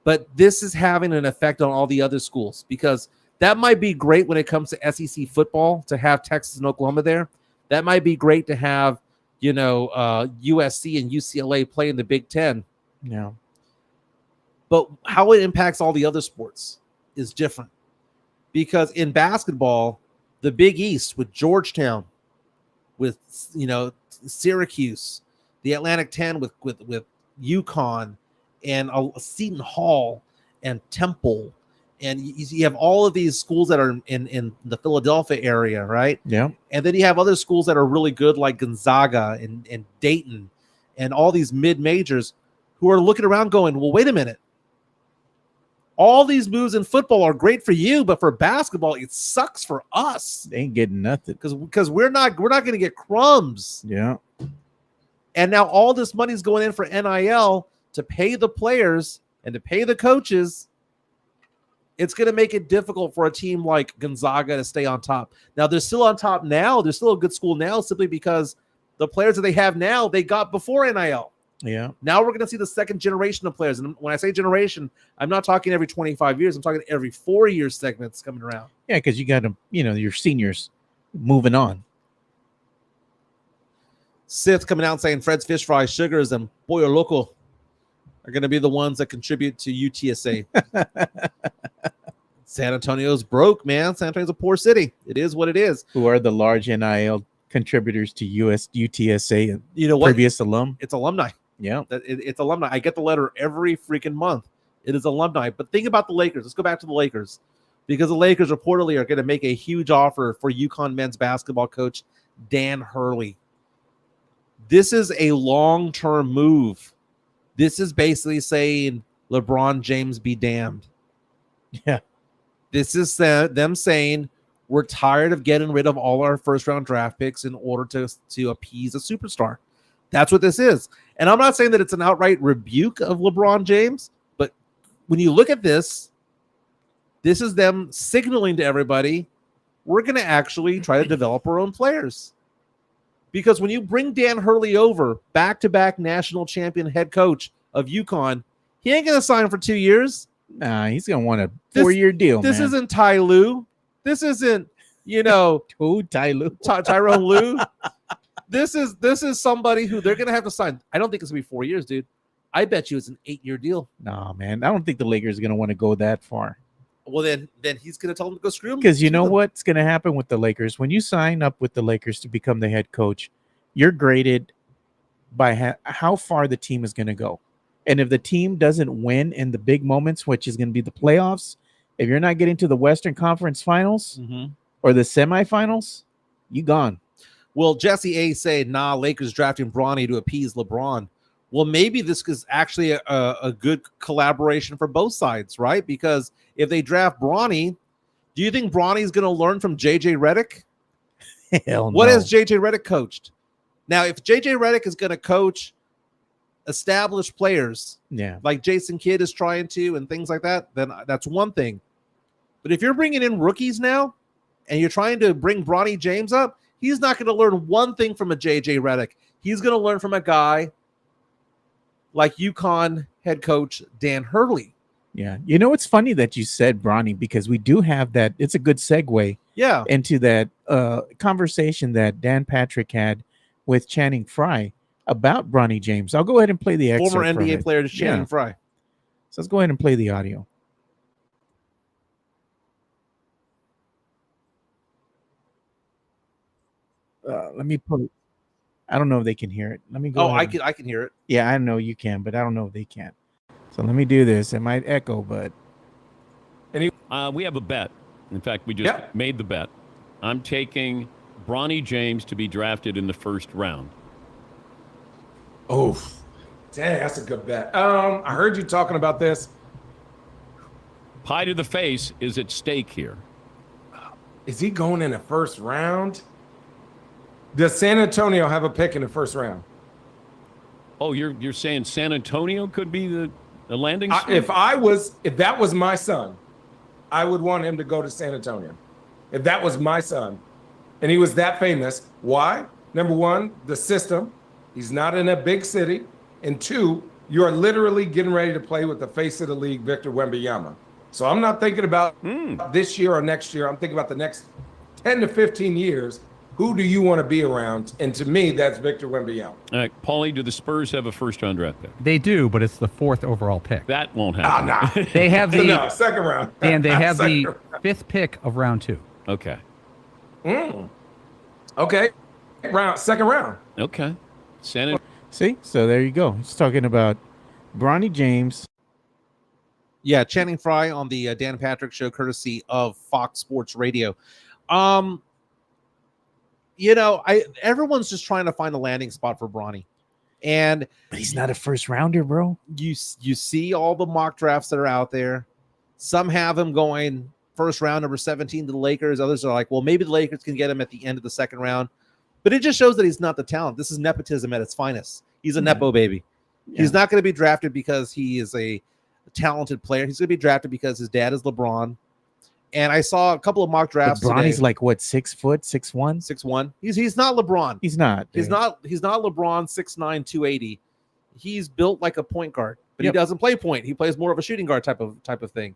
but this is having an effect on all the other schools, because that might be great when it comes to SEC football to have Texas and Oklahoma there. That might be great to have, USC and UCLA play in the Big 10. Yeah. But how it impacts all the other sports is different, because in basketball, the Big East with Georgetown, with Syracuse, the Atlantic 10 with UConn and Seton Hall and Temple, and you have all of these schools that are in the Philadelphia area, right? Yeah. And then you have other schools that are really good, like Gonzaga and Dayton and all these mid-majors who are looking around going, well, wait a minute. All these moves in football are great for you, but for basketball, it sucks for us. They ain't getting nothing because we're not going to get crumbs. Yeah. And now all this money is going in for NIL to pay the players and to pay the coaches. It's going to make it difficult for a team like Gonzaga to stay on top. Now, they're still on top now. They're still a good school now simply because the players that they have now, they got before NIL. Yeah. Now we're going to see the second generation of players. And when I say generation, I'm not talking every 25 years. I'm talking every 4-year segments coming around. Yeah, because you got to, your seniors moving on. Sith coming out saying Fred's Fish Fry, Sugars, and Pollo Loco are going to be the ones that contribute to UTSA. San Antonio's broke, man. San Antonio's a poor city. It is what it is. Who are the large NIL contributors to UTSA and what? Previous alum? It's alumni. Yeah. It's alumni. I get the letter every freaking month. It is alumni. But think about the Lakers. Let's go back to the Lakers. Because the Lakers reportedly are going to make a huge offer for UConn men's basketball coach Dan Hurley. This is a long-term move. This is basically saying LeBron James be damned. Yeah. This is them saying we're tired of getting rid of all our first-round draft picks in order to appease a superstar. That's what this is. And I'm not saying that it's an outright rebuke of LeBron James, but when you look at this is them signaling to everybody, we're going to actually try to develop our own players. Because when you bring Dan Hurley over, back-to-back national champion head coach of UConn, he ain't going to sign for 2 years. Nah, he's going to want a 4-year deal, This man. isn't Ty Lue. This isn't, Who? Ty Lue? Tyrone Lue. This is somebody who they're going to have to sign. I don't think it's going to be 4 years, dude. I bet you it's an 8-year deal. No, man. I don't think the Lakers are going to want to go that far. Well, then he's going to tell them to go screw him. Because you know what's going to happen with the Lakers? When you sign up with the Lakers to become the head coach, you're graded by how far the team is going to go. And if the team doesn't win in the big moments, which is going to be the playoffs, if you're not getting to the Western Conference Finals or the semifinals, you gone. Well, Jesse A. said, nah, Lakers drafting Bronny to appease LeBron. Well, maybe this is actually a good collaboration for both sides, right? Because if they draft Bronny, do you think Bronny's going to learn from J.J. Redick? Hell no. What has J.J. Redick coached? Now, if J.J. Redick is going to coach established players, like Jason Kidd is trying to and things like that, then that's one thing. But if you're bringing in rookies now and you're trying to bring Bronny James up, he's not going to learn one thing from a J.J. Redick. He's going to learn from a guy like UConn head coach Dan Hurley. Yeah. It's funny that you said Bronny because we do have that. It's a good segue into that conversation that Dan Patrick had with Channing Frye about Bronny James. I'll go ahead and play the excerpt. Former NBA from it. player to Channing Frye. So let's go ahead and play the audio. Let me put. I don't know if they can hear it. Let me go. I can hear it. Yeah, I know you can, but I don't know if they can. So let me do this. It might echo, but we have a bet. In fact, we just made the bet. I'm taking Bronny James to be drafted in the first round. Oh, dang, that's a good bet. I heard you talking about this. Pie to the face is at stake here. Is he going in the first round? Does San Antonio have a pick in the first round? Oh, you're saying San Antonio could be the landing spot? If that was my son, I would want him to go to San Antonio. If that was my son, and he was that famous, why? Number one, the system. He's not in a big city. And two, you are literally getting ready to play with the face of the league, Victor Wembanyama. So I'm not thinking about this year or next year. I'm thinking about the next 10 to 15 years. Who do you want to be around? And to me, that's Victor Wembanyama. All right, Paulie, do the Spurs have a first-round draft pick? They do, but it's the 4th overall pick. That won't happen. Nah. They have the second round. And they have the 5th pick of round 2. Okay. Okay. Second round. Okay. see, so there you go. He's talking about Bronny James. Yeah, Channing Frye on the Dan Patrick Show, courtesy of Fox Sports Radio. Everyone's just trying to find a landing spot for Bronny, But he's not a first rounder, bro. You see all the mock drafts that are out there. Some have him going first round, number 17 to the Lakers. Others are like, well, maybe the Lakers can get him at the end of the second round. But it just shows that he's not the talent. This is nepotism at its finest. He's a Nepo baby. Yeah. He's not going to be drafted because he is a talented player. He's going to be drafted because his dad is LeBron. And I saw a couple of mock drafts. LeBron is like what, 6 foot, 6'1"? 6'1". He's not LeBron. He's not. He's not LeBron 6'9", 280. He's built like a point guard, but he doesn't play point. He plays more of a shooting guard type of thing.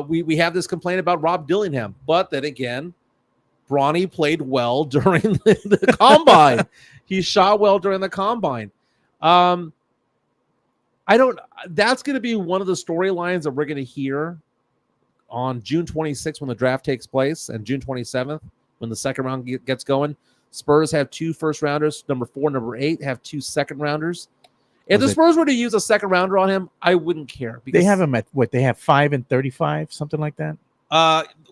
We have this complaint about Rob Dillingham, but then again, Bronny played well during the combine. He shot well during the combine. That's going to be one of the storylines that we're going to hear on June 26th when the draft takes place, and June 27th when the second round gets going. Spurs have 2 first rounders. Number 4, number 8 have 2 second rounders. If the Spurs were to use a second rounder on him, I wouldn't care. They have him at what? They have 5 and 35, something like that.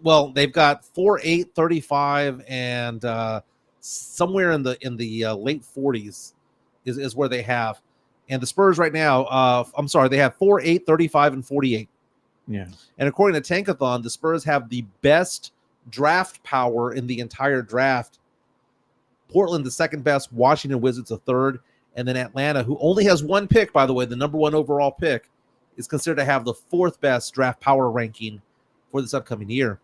Well, they've got 4, 8, 35, and somewhere in the late 40s is where they have. And the Spurs right now, they have 4, 8, 35, and 48. Yeah. And according to Tankathon, the Spurs have the best draft power in the entire draft. Portland, the second best. Washington Wizards, the third. And then Atlanta, who only has 1 pick, by the way, the number 1 overall pick, is considered to have the 4th best draft power ranking for this upcoming year.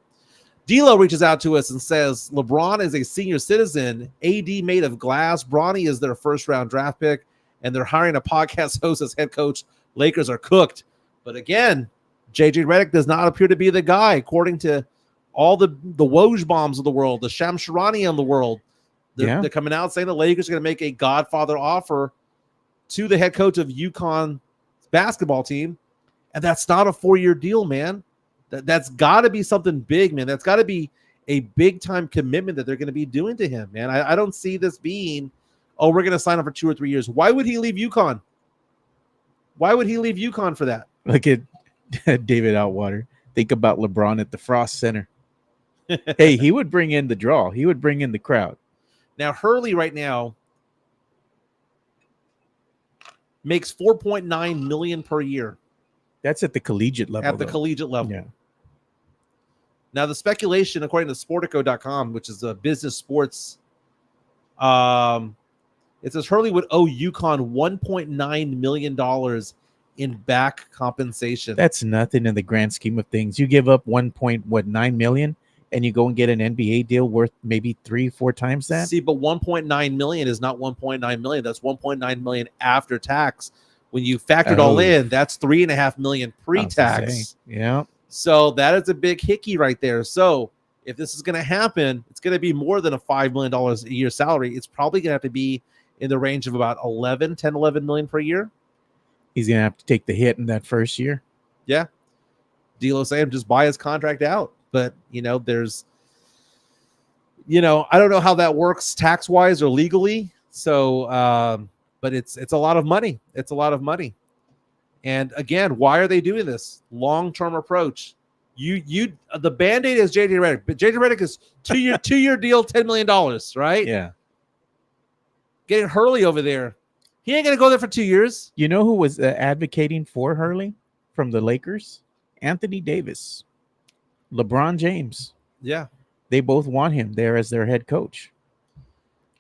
D'Lo reaches out to us and says, LeBron is a senior citizen, AD made of glass. Bronny is their first-round draft pick, and they're hiring a podcast host as head coach. Lakers are cooked. But again, JJ Redick does not appear to be the guy, according to all the Woj bombs of the world, the Shams Charania of the world. They're coming out saying the Lakers are going to make a godfather offer to the head coach of UConn basketball team, and that's not a 4-year deal, man. That's got to be something big, man. That's got to be a big-time commitment that they're going to be doing to him, man. I don't see this being, we're going to sign him for 2 or 3 years. Why would he leave UConn? Why would he leave UConn for that? Look at David Outwater. Think about LeBron at the Frost Center. Hey, he would bring in the draw. He would bring in the crowd. Now, Hurley right now makes $4.9 million per year. That's at the collegiate level. Collegiate level. Yeah. Now, the speculation, according to Sportico.com, which is a business sports, it says Hurley would owe UConn $1.9 million in back compensation. That's nothing in the grand scheme of things. You give up $1.9 million, and you go and get an NBA deal worth maybe 3-4 times that. See, but $1.9 million is not $1.9 million. That's $1.9 million after tax. When you factor it all in, that's $3.5 million pre-tax. Yeah. So that is a big hickey right there. So if this is going to happen, it's going to be more than a $5 million a year salary. It's probably going to have to be in the range of about 11 million per year. He's going to have to take the hit in that first year. Yeah. D'Lo saying just buy his contract out. But, there's, I don't know how that works tax-wise or legally. So, but it's a lot of money. It's a lot of money. And again, why are they doing this? Long-term approach. The Band-Aid is JJ Redick, but JJ Redick is two-year deal, $10 million, right? Yeah. Getting Hurley over there. He ain't going to go there for 2 years. You know who was advocating for Hurley from the Lakers? Anthony Davis. LeBron James. Yeah. They both want him there as their head coach.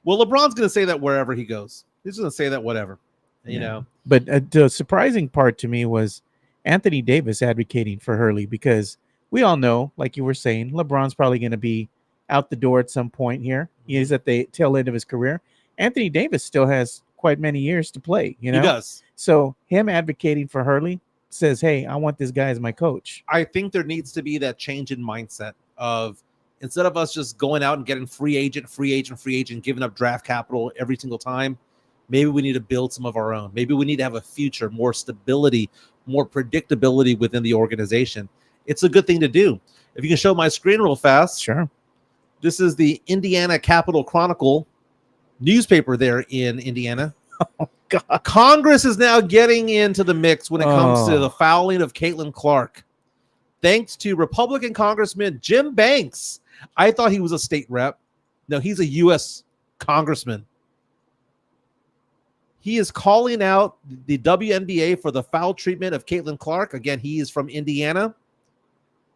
Well, LeBron's going to say that wherever he goes. He's going to say that whatever, you know. But the surprising part to me was Anthony Davis advocating for Hurley, because we all know, like you were saying, LeBron's probably going to be out the door at some point here. He's at the tail end of his career. Anthony Davis still has quite many years to play, He does. So him advocating for Hurley says, hey, I want this guy as my coach. I think there needs to be that change in mindset of, instead of us just going out and getting free agent, giving up draft capital every single time, maybe we need to build some of our own. Maybe we need to have a future, more stability, more predictability within the organization. It's a good thing to do. If you can show my screen real fast. Sure. This is the Indiana Capital Chronicle newspaper there in Indiana. Oh, God. Congress is now getting into the mix when it comes to the fouling of Caitlin Clark. Thanks to Republican Congressman Jim Banks. I thought he was a state rep. No, he's a U.S. congressman. He is calling out the WNBA for the foul treatment of Caitlin Clark. Again, he is from Indiana.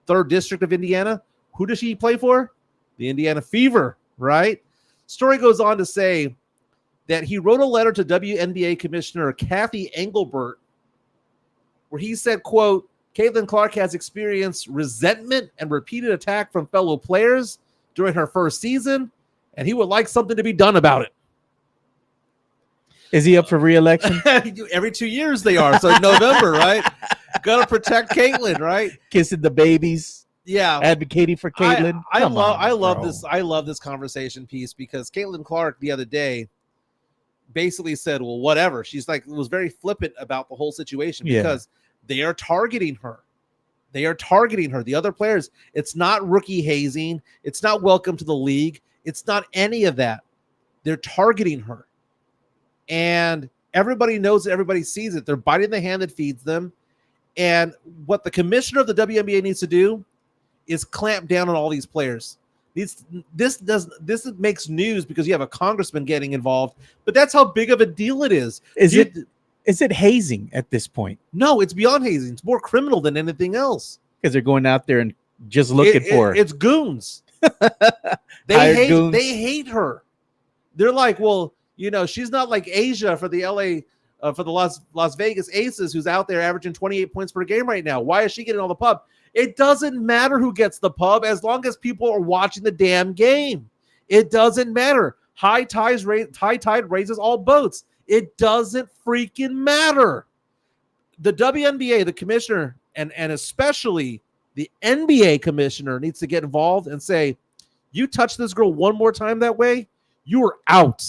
3rd District of Indiana. Who does she play for? The Indiana Fever, right? Story goes on to say that he wrote a letter to WNBA Commissioner Kathy Engelbert where he said, quote, Caitlin Clark has experienced resentment and repeated attack from fellow players during her first season, and he would like something to be done about it. Is he up for re-election? Every 2 years they are. So November, right? Gotta protect Caitlin, right? Kissing the babies. Yeah. Advocating for Caitlin. I love this conversation piece because Caitlin Clark the other day basically said, well, whatever. She's like, was very flippant about the whole situation because they are targeting her. They are targeting her. The other players, it's not rookie hazing. It's not welcome to the league. It's not any of that. They're targeting her. And everybody knows it. Everybody sees it. They're biting the hand that feeds them. And what the commissioner of the WNBA needs to do is clamp down on all these players. This makes news because you have a congressman getting involved, but that's how big of a deal it is. Is it hazing at this point? No, it's beyond hazing. It's more criminal than anything else. Because they're going out there and just looking for her. It's goons. They hate her. They're like, well, you know, she's not like Asia for the for the Las Vegas Aces, who's out there averaging 28 points per game right now. Why is she getting all the pub? It doesn't matter who gets the pub as long as people are watching the damn game. It doesn't matter. High tide raises all boats. It doesn't freaking matter. The WNBA, the commissioner, and especially the NBA commissioner needs to get involved and say, you touch this girl one more time that way, you are out.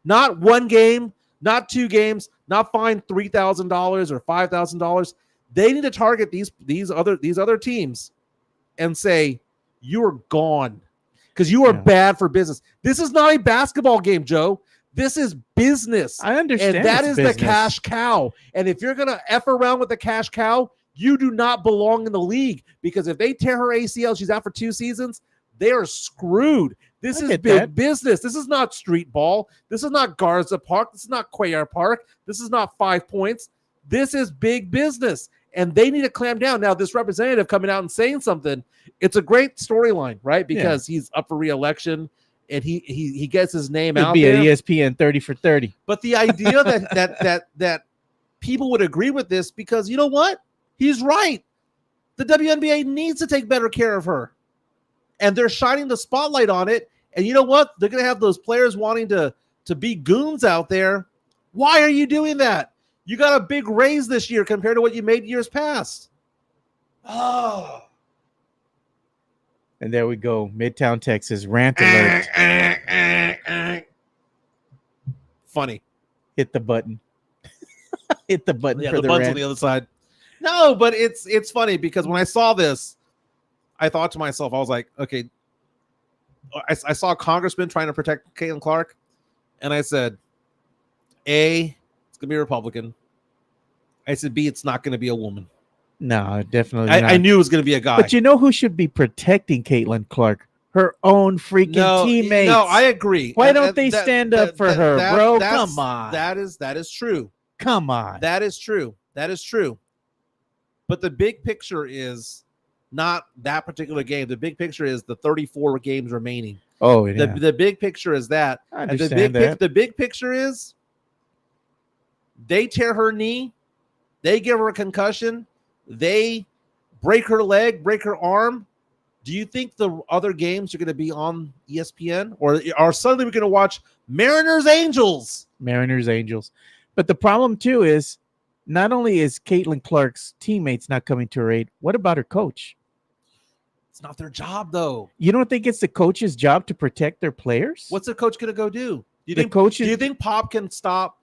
Not one game, not 2 games, not fined $3,000 or $5,000. They need to target these other teams and say, you are gone because you are bad for business. This is not a basketball game, Joe. This is business. I understand. And that is business. the cash cow. And if you're going to F around with the cash cow, you do not belong in the league because if they tear her ACL, she's out for 2 seasons, they are screwed. This is big business. This is not street ball. This is not Garza Park. This is not Cuellar Park. This is not 5 points. This is big business. And they need to clamp down. Now, this representative coming out and saying something, it's a great storyline, right? Because he's up for re-election and he gets his name out there. Be an ESPN 30 for 30. But the idea that people would agree with this because you know what? He's right. The WNBA needs to take better care of her. And they're shining the spotlight on it. And you know what? They're going to have those players wanting to be goons out there. Why are you doing that? You got a big raise this year compared to what you made years past. Oh. And there we go. Midtown Texas rant alert. Funny. Hit the button. Hit the button for the the button's rant. on the other side. No, but it's funny because when I saw this, I thought to myself, I was like, okay, I saw a congressman trying to protect Caitlin Clark, and I said, A, it's going to be a Republican. I said, B, it's not going to be a woman. No, definitely not. I knew it was going to be a guy. But you know who should be protecting Caitlin Clark? Her own freaking teammates. No, I agree. Why don't they stand up for her, bro? Come on. That is true. Come on. That is true. That is true. But the big picture is not that particular game. The big picture is the 34 games remaining. Oh, yeah. The big picture is that. I understand that. The big picture is they tear her knee, they give her a concussion, they break her leg, break her arm. Do you think the other games are going to be on ESPN, or are suddenly we're going to watch Mariners Angels? Mariners Angels. But the problem too is not only is Caitlin Clark's teammates not coming to her aid, what about her coach? It's not their job, though. You don't think it's the coach's job to protect their players? What's the coach going to go do? Do you think Pop can stop?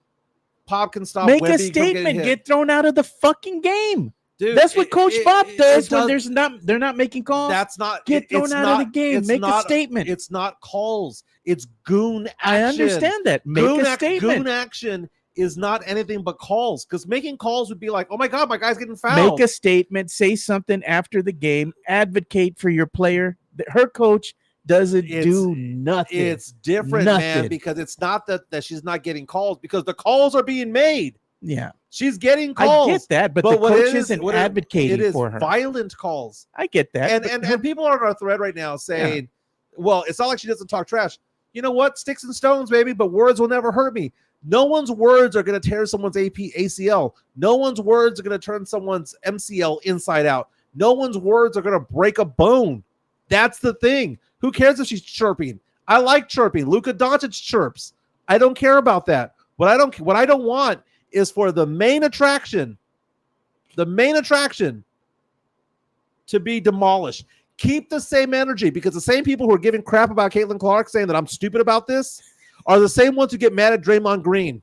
Pop can stop. Make Wemby a statement. Get thrown out of the fucking game. Dude, that's what Coach Bob does when they're not making calls. That's not get thrown out of the game. Make a statement. It's not calls. It's goon action. I understand that. Make a statement. Goon action is not anything but calls, because making calls would be like, oh my God, my guy's getting fouled. Make a statement. Say something after the game. Advocate for your player. Her coach doesn't do nothing. It's different, man, because it's not that she's not getting calls, because the calls are being made. Yeah, She's getting calls. I get that, but the what coach it is- isn't what it- advocating it is for her. violent calls. I get that. And people are on our thread right now saying, well, it's not like she doesn't talk trash. You know what? Sticks and stones, baby, but words will never hurt me. No one's words are going to tear someone's ACL. No one's words are going to turn someone's MCL inside out. No one's words are going to break a bone. That's the thing. Who cares if she's chirping? I like chirping. Luka Dončić chirps. I don't care about that. What I don't want is for the main attraction to be demolished. Keep the same energy, because the same people who are giving crap about Caitlin Clark, saying that I'm stupid about this, are the same ones who get mad at Draymond Green,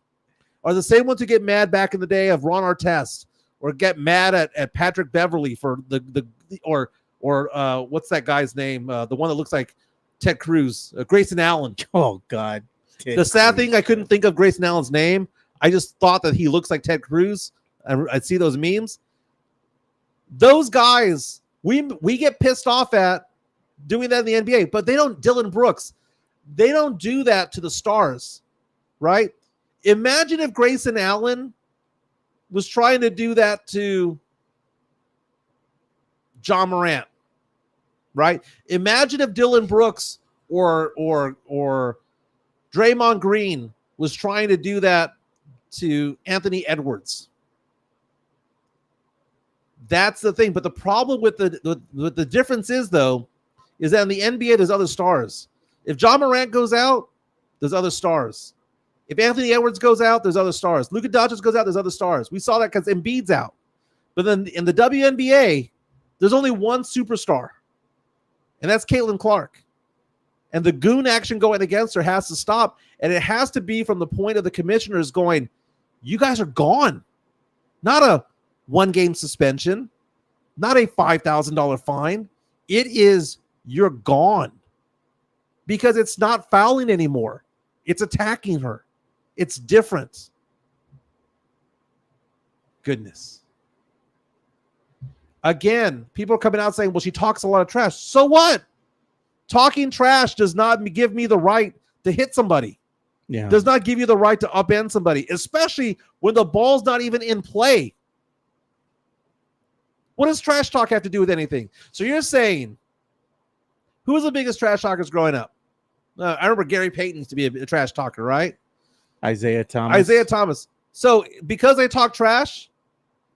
are the same ones who get mad back in the day of Ron Artest, or get mad at Patrick Beverly for or what's that guy's name? The one that looks like Ted Cruz, Grayson Allen. Oh God. The sad thing, I couldn't think of Grayson Allen's name. I just thought that he looks like Ted Cruz. I'd see those memes. Those guys, we get pissed off at doing that in the NBA, but they don't. Dylan Brooks, they don't do that to the stars, right? Imagine if Grayson Allen was trying to do that to John Morant, right? Imagine if Dylan Brooks or Draymond Green was trying to do that to Anthony Edwards. That's the thing. But the problem with the difference is, though, is that in the NBA, there's other stars. If John Morant goes out, there's other stars. If Anthony Edwards goes out, there's other stars. Luka Dončić goes out, there's other stars. We saw that because Embiid's out. But then in the WNBA, there's only one superstar, and that's Caitlin Clark. And the goon action going against her has to stop. And it has to be from the point of the commissioners going, you guys are gone. Not a 1-game suspension, not a $5,000 fine. It is, you're gone. Because it's not fouling anymore. It's attacking her. It's different. Goodness. Again, people are coming out saying, well, she talks a lot of trash. So what? Talking trash does not give me the right to hit somebody. Yeah. Does not give you the right to upend somebody, especially when the ball's not even in play. What does trash talk have to do with anything? So you're saying, who was the biggest trash talkers growing up? I remember Gary Payton used to be a trash talker, right? Isaiah Thomas. So because they talk trash,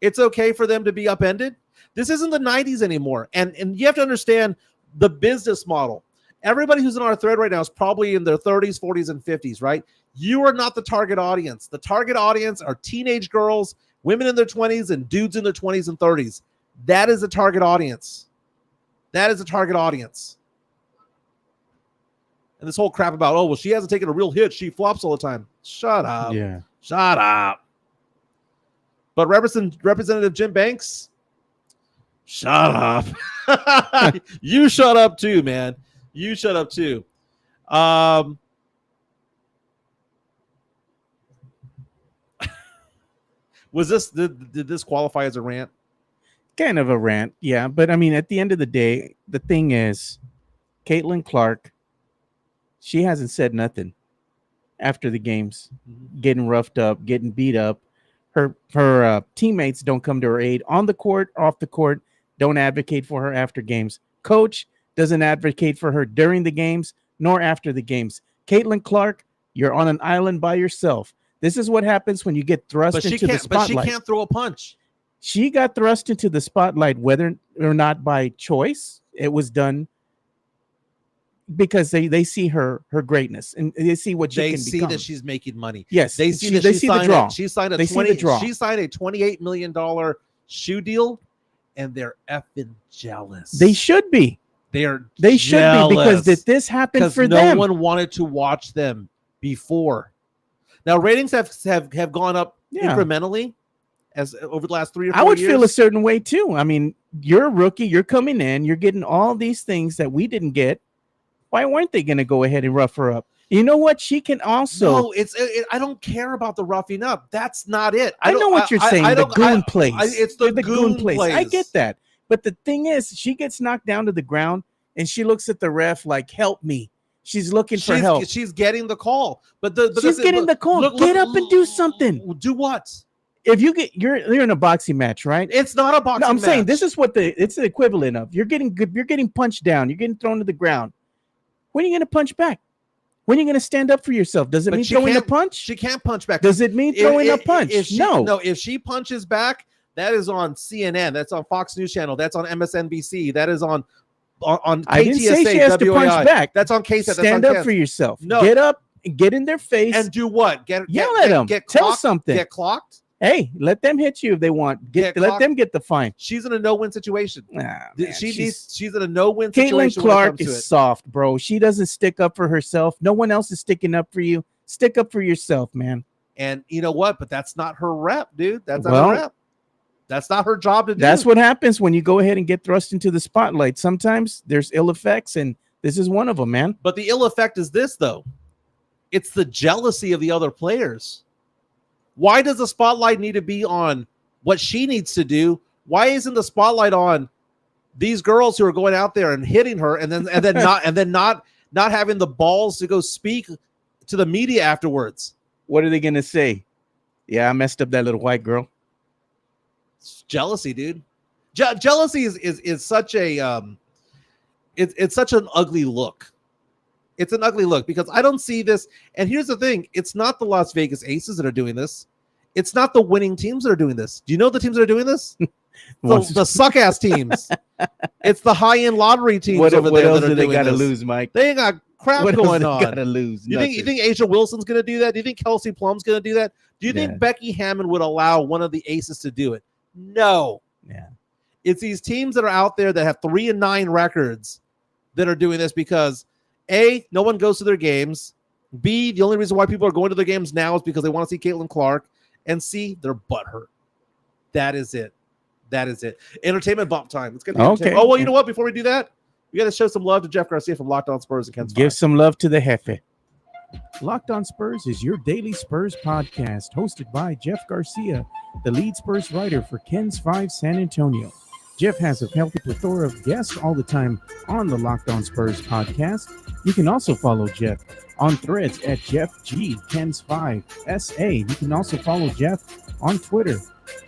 it's okay for them to be upended? This isn't the 90s anymore. And you have to understand the business model. Everybody who's in our thread right now is probably in their 30s, 40s, and 50s, right? You are not the target audience. The target audience are teenage girls, women in their 20s, and dudes in their 20s and 30s. That is the target audience. That is the target audience. And this whole crap about, oh, well, she hasn't taken a real hit. She flops all the time. Shut up. Yeah. Shut up. But Representative Jim Banks, shut up. You shut up too, man. You shut up too. Did this qualify as a rant? Kind of a rant, yeah. But I mean, at the end of the day, the thing is, Caitlin Clark, she hasn't said nothing after the games, getting roughed up, getting beat up. Her teammates don't come to her aid on the court, off the court, don't advocate for her after games. Coach doesn't advocate for her during the games nor after the games. Caitlin Clark, you're on an island by yourself. This is what happens when you get thrust into the spotlight. But she can't throw a punch. She got thrust into the spotlight, whether or not by choice. It was done because they see her greatness and they see what she can become. They see that she's making money. Yes, they see the draw. She signed a $28 million shoe deal, and they're effing jealous. They should be. They should be, because this happened for them. No one wanted to watch them before. Now ratings have gone up incrementally as over the last 3 or 4 years. I would feel a certain way too. I mean, you're a rookie, you're coming in, you're getting all these things that we didn't get. Why weren't they going to go ahead and rough her up? You know what? She can also. No, I don't care about the roughing up. That's not it. I know what you're saying. The goon plays. It's the goon plays. I get that. But the thing is, she gets knocked down to the ground and she looks at the ref like, help me. She's looking for help. She's getting the call. But she's getting the call. Get up and do something. Do what? if you get you're in a boxing match, right? It's not a boxing No, I'm match. saying this is what it's the equivalent of. You're getting punched down. You're getting thrown to the ground. When are you going to punch back? When are you going to stand up for yourself? Does it mean throwing a punch? She can't punch back. Does it mean throwing a punch? No, if she punches back, that is on CNN. That's on Fox News Channel. That's on MSNBC. That is on KTSA. I didn't say she has to punch back. That's on KTSA. Stand up for yourself. No. Get up, get in their face, and do what? Yell at them. Tell something. Get clocked. Hey, let them hit you if they want. Let them get the fine. She's in a no-win situation. Man, she's in a no-win situation. Caitlin Clark is soft, bro. She doesn't stick up for herself. No one else is sticking up for you. Stick up for yourself, man. And you know what? But that's not her rep, dude. That's not her rep. That's not her job to do. That's what happens when you go ahead and get thrust into the spotlight. Sometimes there's ill effects, and this is one of them, man. But the ill effect is this, though. It's the jealousy of the other players. Why does the spotlight need to be on what she needs to do? Why isn't the spotlight on these girls who are going out there and hitting her and then not having the balls to go speak to the media afterwards? What are they gonna say? Yeah, I messed up that little white girl. It's jealousy, dude. Jealousy is such a it's such an ugly look. It's an ugly look because I don't see this. And here's the thing. It's not the Las Vegas Aces that are doing this. It's not the winning teams that are doing this. Do you know the teams that are doing this? the suck-ass teams. It's the high-end lottery teams over there that are doing this. What else do they got to lose, Mike? They ain't got crap going on. Got to lose. You think Asia Wilson's going to do that? Do you think Kelsey Plum's going to do that? Do you think Becky Hammond would allow one of the Aces to do it? No. Yeah. It's these teams that are out there that have 3-9 records that are doing this because A, no one goes to their games. B, the only reason why people are going to their games now is because they want to see Caitlin Clark. And C, they're butthurt. That is it. That is it. Entertainment bump time. Let's get to okay. Oh, well, you know what? Before we do that, we got to show some love to Jeff Garcia from Locked On Spurs and Ken's Give some love to the Jefe. Locked On Spurs is your daily Spurs podcast, hosted by Jeff Garcia, the lead Spurs writer for Ken's 5 San Antonio. Jeff has a healthy plethora of guests all the time on the Locked On Spurs podcast. You can also follow Jeff on Threads at Jeff G Ken's 5 SA. You can also follow Jeff on Twitter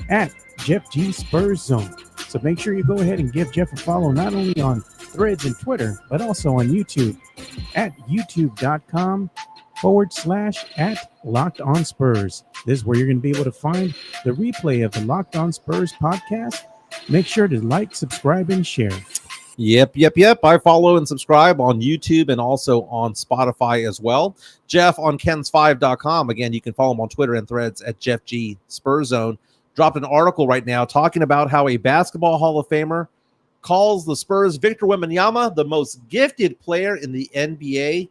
at Jeff G Spurs Zone. So make sure you go ahead and give Jeff a follow not only on Threads and Twitter, but also on YouTube at youtube.com/@Locked On Spurs. This is where you're going to be able to find the replay of the Locked On Spurs podcast. Make sure to like, subscribe, and share. Yep. I follow and subscribe on YouTube and also on Spotify as well. Jeff on Kens5.com. Again, you can follow him on Twitter and Threads at Jeff G Spurs Zone. Dropped an article right now talking about how a basketball Hall of Famer calls the Spurs Victor Wembanyama the most gifted player in the NBA.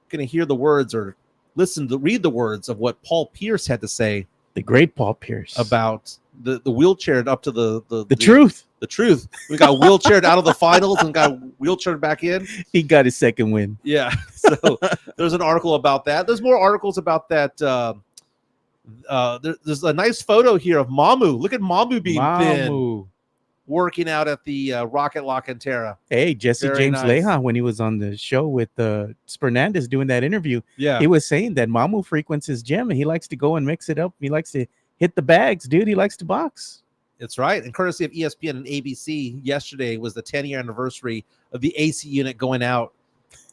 Going to hear the words or read the words of what Paul Pierce had to say. The great Paul Pierce. About the wheelchair up to the truth. The truth. We got wheelchaired out of the finals and got wheelchaired back in. He got his second win. Yeah. So there's an article about that. There's more articles about that. There's a nice photo here of Mamu. Look at Mamu being thin, working out at the Rocket La Cantera. Hey, Jesse Very James nice. Leja, when he was on the show with Fernandez doing that interview, Yeah. he was saying that Mamu frequents his gym and he likes to go and mix it up. He likes to hit the bags, dude. He likes to box. It's right. And courtesy of ESPN and ABC, yesterday was the 10-year anniversary of the AC unit going out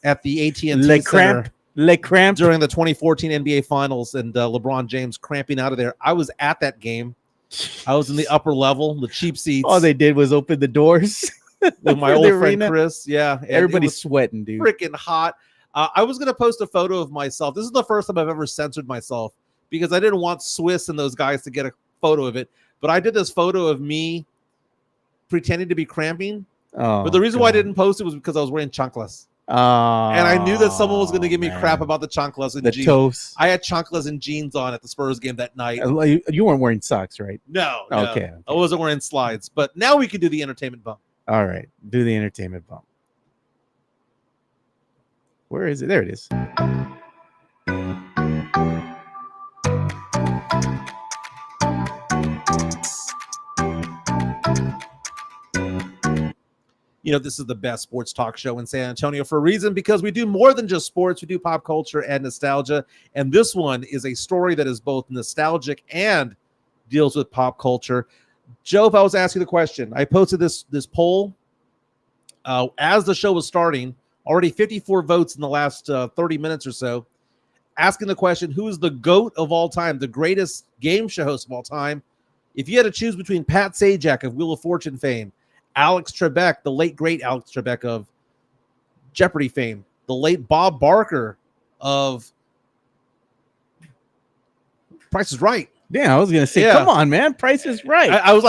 at the AT&T Center during the 2014 NBA Finals and LeBron James cramping out of there. I was at that game. I was in the upper level, the cheap seats. All they did was open the doors with my old friend Chris. Yeah. Everybody's sweating, dude. Freaking hot. I was going to post a photo of myself. This is the first time I've ever censored myself because I didn't want Swiss and those guys to get a photo of it. But I did this photo of me pretending to be cramping. But the reason why I didn't post it was because I was wearing chanclas. And I knew that someone was going to give me crap about the chanclas and jeans. Toes. I had chanclas and jeans on at the Spurs game that night. You weren't wearing socks, right? No. Okay. I wasn't wearing slides. But now we can do the entertainment bump. All right. Do the entertainment bump. Where is it? There it is. You know, this is the best sports talk show in San Antonio for a reason, because we do more than just sports. We do pop culture and nostalgia. And this one is a story that is both nostalgic and deals with pop culture. Joe, if I was asking the question, I posted this poll as the show was starting, already 54 votes in the last 30 minutes or so, asking the question, who is the GOAT of all time, the greatest game show host of all time? If you had to choose between Pat Sajak of Wheel of Fortune fame, Alex Trebek, the late great Alex Trebek of Jeopardy fame, the late Bob Barker of Price is Right. Yeah, I was gonna say, come on, man, Price is Right. I was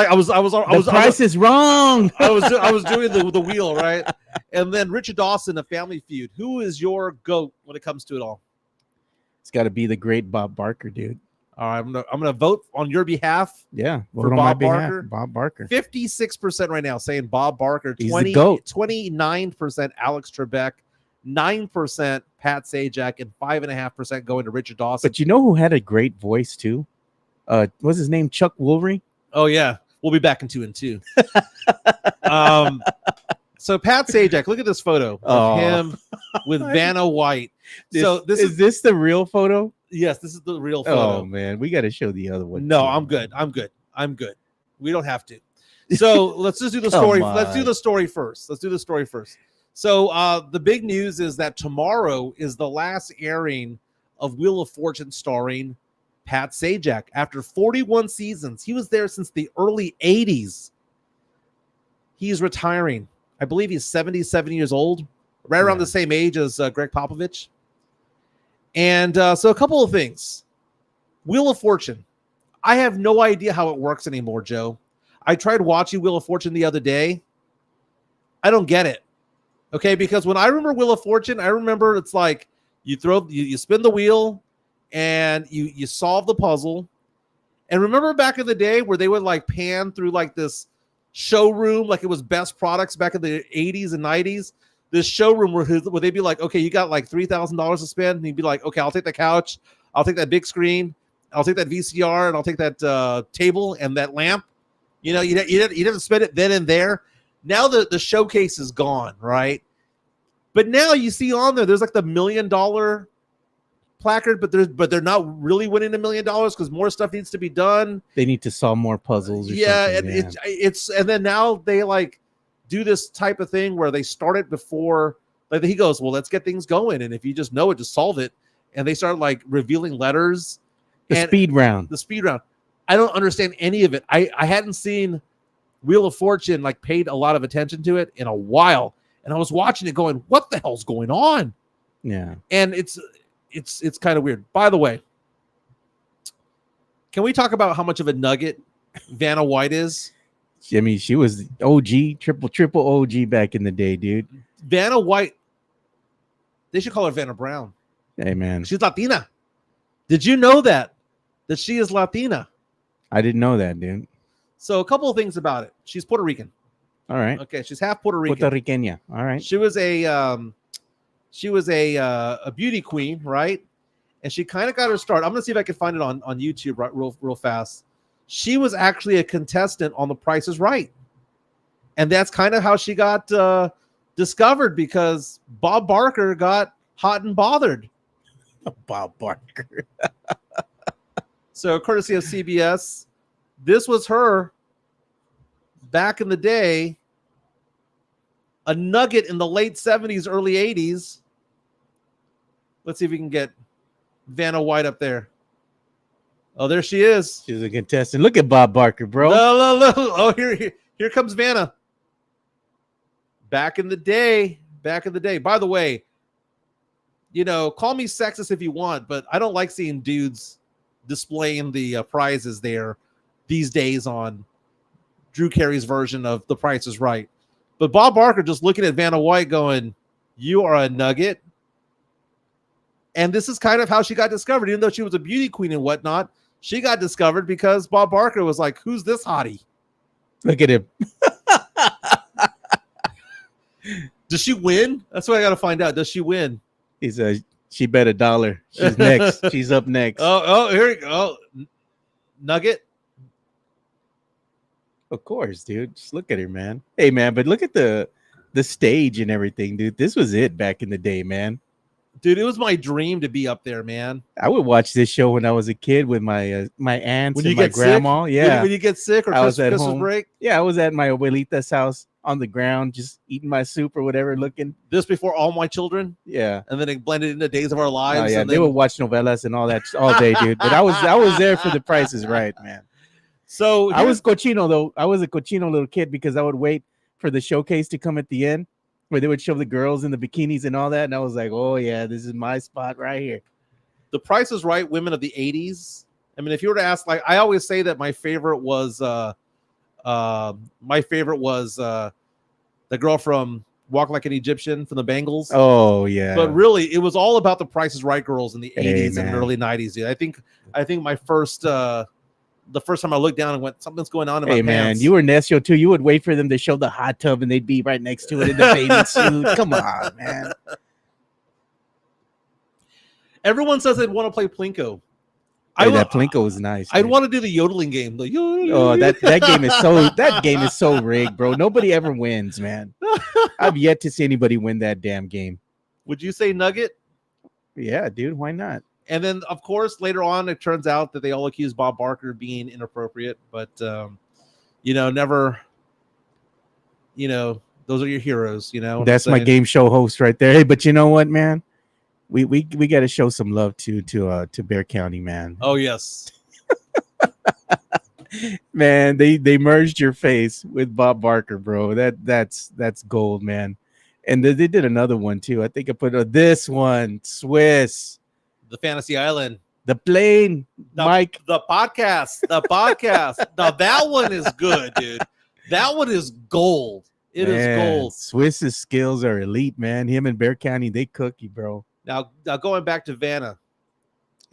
Price is wrong. I was doing the wheel, right? And then Richard Dawson of Family Feud. Who is your GOAT when it comes to it all? It's got to be the great Bob Barker, dude. All right, I'm gonna vote on your behalf. Yeah, for Bob Barker. Bob Barker. 56% right now saying Bob Barker. He's the GOAT. 29% Alex Trebek, 9% Pat Sajak, and 5.5% going to Richard Dawson. But you know who had a great voice too? What's his name? Chuck Woolery. Oh yeah, we'll be back in 2 and 2. So Pat Sajak, look at this photo of him with Vanna White. This is this the real photo? Yes, this is the real photo. Oh man, we got to show the other one. No, too. I'm good. We don't have to. So let's just do the story. Let's do the story first. So the big news is that tomorrow is the last airing of Wheel of Fortune starring Pat Sajak. After 41 seasons, he was there since the early 80s. He's retiring. I believe he's 77 years old, right around the same age as Greg Popovich. And so a couple of things. Wheel of Fortune. I have no idea how it works anymore, Joe. I tried watching Wheel of Fortune the other day. I don't get it. Okay, because when I remember Wheel of Fortune, I remember it's like you spin the wheel and you solve the puzzle. And remember back in the day where they would like pan through like this showroom like it was best products back in the 80s and 90s? This showroom where they'd be like, okay, you got like $3,000 to spend, and you'd be like, okay, I'll take the couch, I'll take that big screen, I'll take that VCR, and I'll take that table and that lamp. You know, you didn't spend it then and there. Now the showcase is gone, right? But now you see on there's like the $1 million placard, but they're not really winning $1 million because more stuff needs to be done. They need to solve more puzzles. And then now they like do this type of thing where they start it before, like he goes, well, let's get things going, and if you just know it, just solve it. And they start like revealing letters. The speed round. I don't understand any of it. I hadn't seen Wheel of Fortune like paid a lot of attention to it in a while, and I was watching it going, what the hell's going on? Yeah. And it's kind of weird. By the way, can we talk about how much of a nugget Vanna White is? I mean, she was OG, triple OG back in the day, dude. Vanna White, they should call her Vanna Brown. Hey, man. She's Latina. Did you know that she is Latina? I didn't know that, dude. So a couple of things about it. She's Puerto Rican. All right. Okay, she's half Puerto Rican. Puerto Riqueña. All right. She was a beauty queen, right? And she kind of got her start. I'm gonna see if I can find it on YouTube real fast. She was actually a contestant on The Price is Right, and that's kind of how she got discovered, because Bob Barker got hot and bothered. Bob Barker. So courtesy of CBS, this was her back in the day, a nugget in the late 70s, early 80s. Let's see if we can get Vanna White up there. Oh, there she is. She's a contestant. Look at Bob Barker, bro. No. Oh, here comes Vanna. Back in the day. By the way, you know, call me sexist if you want, but I don't like seeing dudes displaying the prizes there these days on Drew Carey's version of The Price is Right. But Bob Barker just looking at Vanna White going, you are a nugget. And this is kind of how she got discovered. Even though she was a beauty queen and whatnot, she got discovered because Bob Barker was like, who's this hottie? Look at him. Does she win? That's what I got to find out. Does she win? She bet $1. She's next. She's up next. Oh, here we go. Nugget. Of course, dude. Just look at her, man. Hey, man, but look at the stage and everything, dude. This was it back in the day, man. Dude, it was my dream to be up there, man. I would watch this show when I was a kid with my my aunts When and you my get grandma. sick, Yeah, when you get sick or I was at Christmas home. break. Yeah, I was at my abuelita's house on the ground, just eating my soup or whatever, looking. This before All My Children, Yeah. and then it blended into Days of Our Oh Lives. yeah, and they then, would watch novellas and all that all day, dude. But I was there for the Price is Right, man. So I was cochino though. I was a cochino little kid because I would wait for the showcase to come at the end, where they would show the girls in the bikinis and all that, and I was like, oh yeah, this is my spot right here. The Price is Right women of the 80s. I mean, if you were to ask, like, I always say that my favorite was the girl from Walk Like an Egyptian from the Bangles. Oh yeah. But really, it was all about the Price is Right girls in the Hey, 80s and man. early 90s. Dude. I think my first the first time I looked down and went, something's going on in my Hey pants. man, you were Nesio too. You would wait for them to show the hot tub and they'd be right next to it in the bathing suit. Come on, man. Everyone says they'd want to play Plinko. Hey, that Plinko was nice. I'd dude. want to do the yodeling game. The Oh, that game is so rigged, bro. Nobody ever wins, man. I've yet to see anybody win that damn game. Would you say Nugget? Yeah, dude, why not? And then, of course, later on, it turns out that they all accuse Bob Barker of being inappropriate. But, never, those are your heroes, That's my game show host right there. Hey, but you know what, man? We got to show some love to Bear County, man. Oh, yes. Man, they merged your face with Bob Barker, bro. That's gold, man. And they did another one too. I think I put this one, Swiss, The Fantasy Island. the plane, Mike. The podcast. Now, that one is good, dude. That one is gold. It is gold. Swiss's skills are elite, man. Him and Bear County, they cook you, bro. Now going back to Vanna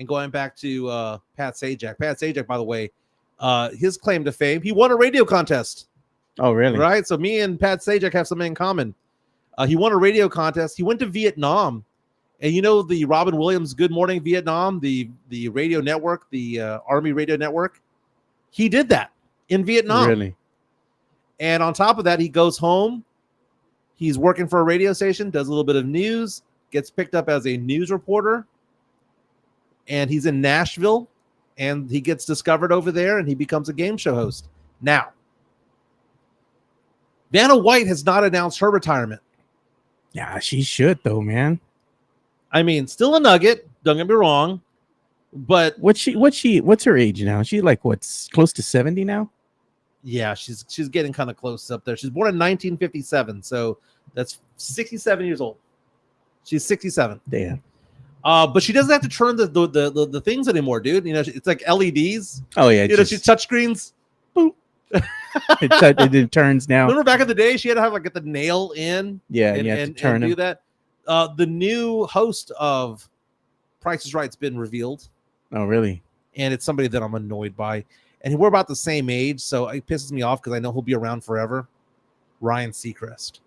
and going back to Pat Sajak. Pat Sajak, by the way, his claim to fame, he won a radio contest. Oh, really? Right? So me and Pat Sajak have something in common. He won a radio contest. He went to Vietnam. And the Robin Williams Good Morning Vietnam, the radio network, the Army radio network, he did that in Vietnam. Really? And on top of that, he goes home. He's working for a radio station, does a little bit of news, gets picked up as a news reporter. And he's in Nashville. And he gets discovered over there, and he becomes a game show host. Now, Vanna White has not announced her retirement. Yeah, she should though, man. I mean, still a Nugget. Don't get me wrong, but What's her age now? She's like what's close to 70 now? yeah, she's getting kind of close up there. She's born in 1957, so that's 67 years old. She's 67. Damn. But she doesn't have to turn the things anymore, dude. It's like LEDs. Oh yeah, She's touchscreens. Boop. it turns now. Remember back in the day, she had to have like get the nail in. Yeah, and, you have and, to turn and do them. that. The new host of Price is Right's been revealed, Oh, really? and it's somebody that I'm annoyed by. And we're about the same age, so it pisses me off because I know he'll be around forever. Ryan Seacrest.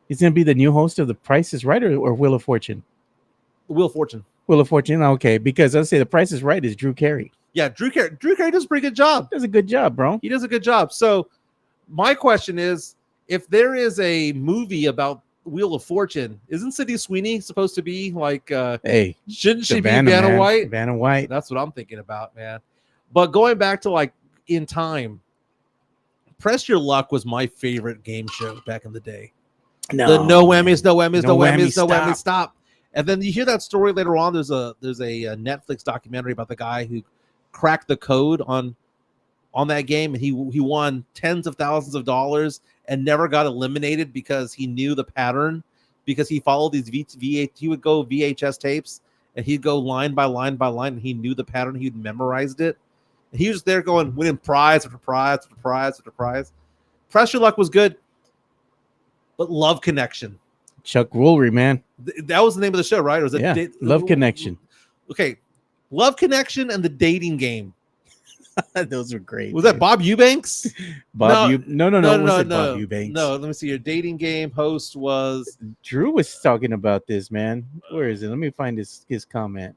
He's gonna be the new host of The Price is Right or Wheel of Fortune? Wheel of Fortune. Wheel of Fortune. Okay, because I'll say The Price is Right is Drew Carey. Yeah, Drew Carey does a pretty good job. Does a good job, bro. He does a good job. So my question is, if there is a movie about Wheel of Fortune, isn't Sydney Sweeney supposed to be like Hey, shouldn't she the be Vanna, Vanna man. White? Vanna White. That's what I'm thinking about, man. But going back to like in time, Press Your Luck was my favorite game show back in the day. No whammies, no whammies, no whammies, no whammies, stop. And then you hear that story later on. There's a Netflix documentary about the guy who cracked the code on that game, and he won tens of thousands of dollars and never got eliminated because he knew the pattern, because he followed these he would go VHS tapes and he'd go line by line by line, and he knew the pattern. He'd memorized it. And he was there going winning prize after prize after prize after prize. Press Your Luck was good, but Love Connection. Chuck Woolery, man. That was the name of the show, right? Or was it Yeah, Love Connection. Okay, Love Connection and The Dating Game. Those were great. Was that Bob Eubanks? No, No, Bob Eubanks. No, let me see. Your Dating Game host was Drew was talking about this, man. Where is it? Let me find his comment.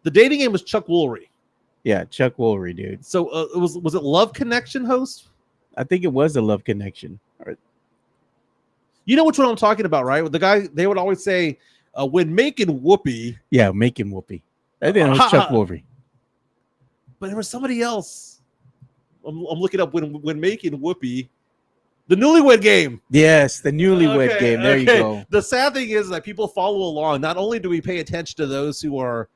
The Dating Game was Chuck Woolery. Yeah, Chuck Woolery, dude. So was it Love Connection host? I think it was a Love Connection. You know which one I'm talking about, right? The guy, they would always say, when making whoopee. Yeah, making whoopee. I think it was Chuck Woolery. But there was somebody else. I'm looking up when making whoopee. The Newlywed Game. Yes, the Newlywed Game. There you go. The sad thing is that people follow along. Not only do we pay attention to those who are,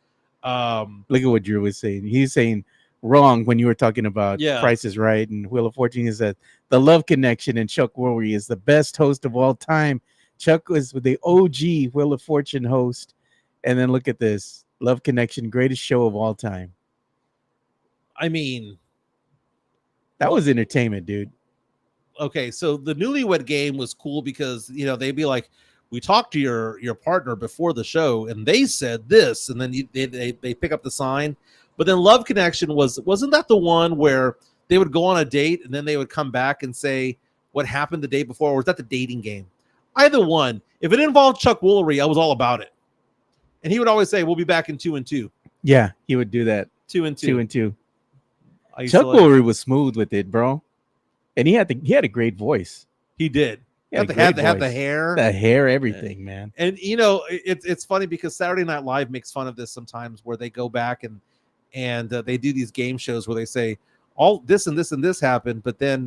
look at what Drew was saying. He's saying wrong when you were talking about Yeah. Price is Right and Wheel of Fortune. Is that the Love Connection and Chuck Woolery is the best host of all time. Chuck was the OG Wheel of Fortune host, and then look at this Love Connection, greatest show of all time. I mean, That was entertainment, dude. okay, so the Newlywed Game was cool because they'd be like, we talked to your partner before the show and they said this, and then they pick up the sign. But then Love Connection wasn't that the one where they would go on a date and then they would come back and say what happened the day before, or was that the dating game? Either one. If it involved Chuck Woolery, I was all about it. And he would always say, we'll be back in 2 and 2. Yeah, he would do that. 2 and 2. 2 and 2. I used Chuck to like- Woolery was smooth with it, bro. And he had a great voice. He did. He had A the great the voice. hair. The hair, everything, man. And it's funny because Saturday Night Live makes fun of this sometimes, where they go back and they do these game shows where they say all this and this and this happened, but then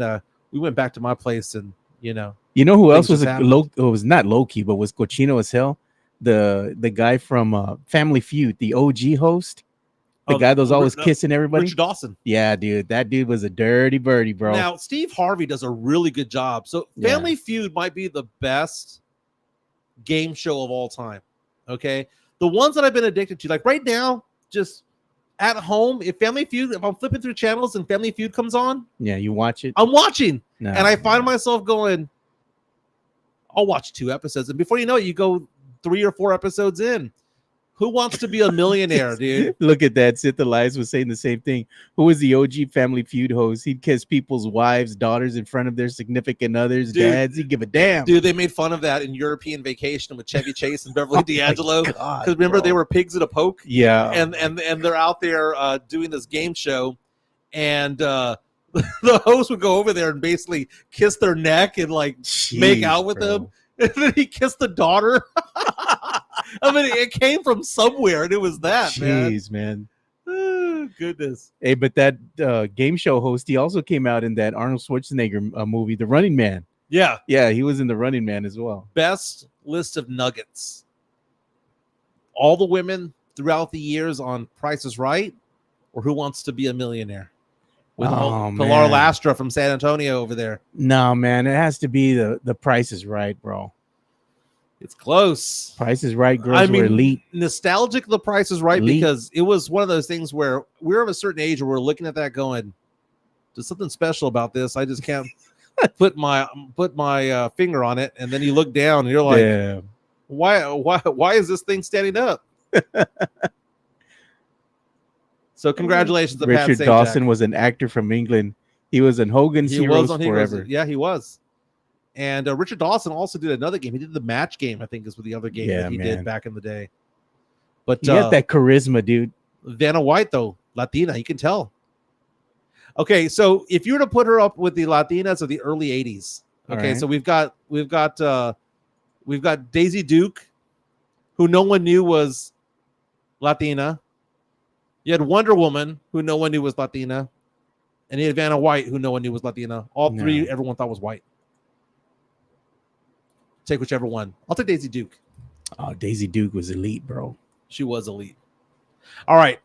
we went back to my place and You know who else Things was just was not low key, but was cochino as hell? The guy from Family Feud, the OG host, the guy that was always kissing everybody. Richard Dawson. Yeah, dude, that dude was a dirty birdie, bro. Now Steve Harvey does a really good job. So Yeah. Family Feud might be the best game show of all time. Okay, the ones that I've been addicted to, like right now, just at home, if I'm flipping through channels and Family Feud comes on, Yeah, you watch it. I'm watching. No. And I find myself going, I'll watch 2 episodes. And before you know it, you go 3 or 4 episodes in. Who wants to be a millionaire, dude? Look at that. Sid the Lies was saying the same thing. Who was the OG Family Feud host? He'd kiss people's wives, daughters in front of their significant others, Dude. dads. He'd give a damn. Dude, they made fun of that in European Vacation with Chevy Chase and Beverly D'Angelo. God, Because remember, bro. they were pigs at a poke? Yeah. And they're out there doing this game show. And the host would go over there and basically kiss their neck and make Jeez, out with bro. them. And then he kissed the daughter. I mean, it came from somewhere, and it was that, man. Jeez, man. Oh, goodness. Hey, but that game show host, he also came out in that Arnold Schwarzenegger movie, The Running Man. Yeah. Yeah, he was in The Running Man as well. Best list of nuggets. All the women throughout the years on Price is Right or Who Wants to Be a Millionaire? With Oh, Pilar man. Lastra from San Antonio over there. No, man, it has to be the Price is Right, bro. It's close. Price is Right girls were elite. Nostalgic The Price is Right Elite. because it was one of those things where we're of a certain age where we're looking at that going, there's something special about this. I just can't put my finger on it. And then you look down and you're like, Yeah. why is this thing standing up? So congratulations to Pat Richard Sajak. Dawson was an actor from England. He was in Hogan's He Heroes was on Heroes. Forever. Yeah, he was. And Richard Dawson also did another game. He did the match game, I think, is with the other game Yeah, that he man. did back in the day. But He had that charisma, dude. Vanna White, though, Latina, you can tell. Okay, so if you were to put her up with the Latinas of the early '80s, okay, All right. so we've got Daisy Duke, who no one knew was Latina. You had Wonder Woman, who no one knew was Latina, and you had Vanna White, who no one knew was Latina. All three, No. everyone thought was white. Take whichever one. I'll take Daisy Duke. Oh, Daisy Duke was elite, bro. She was elite. All right.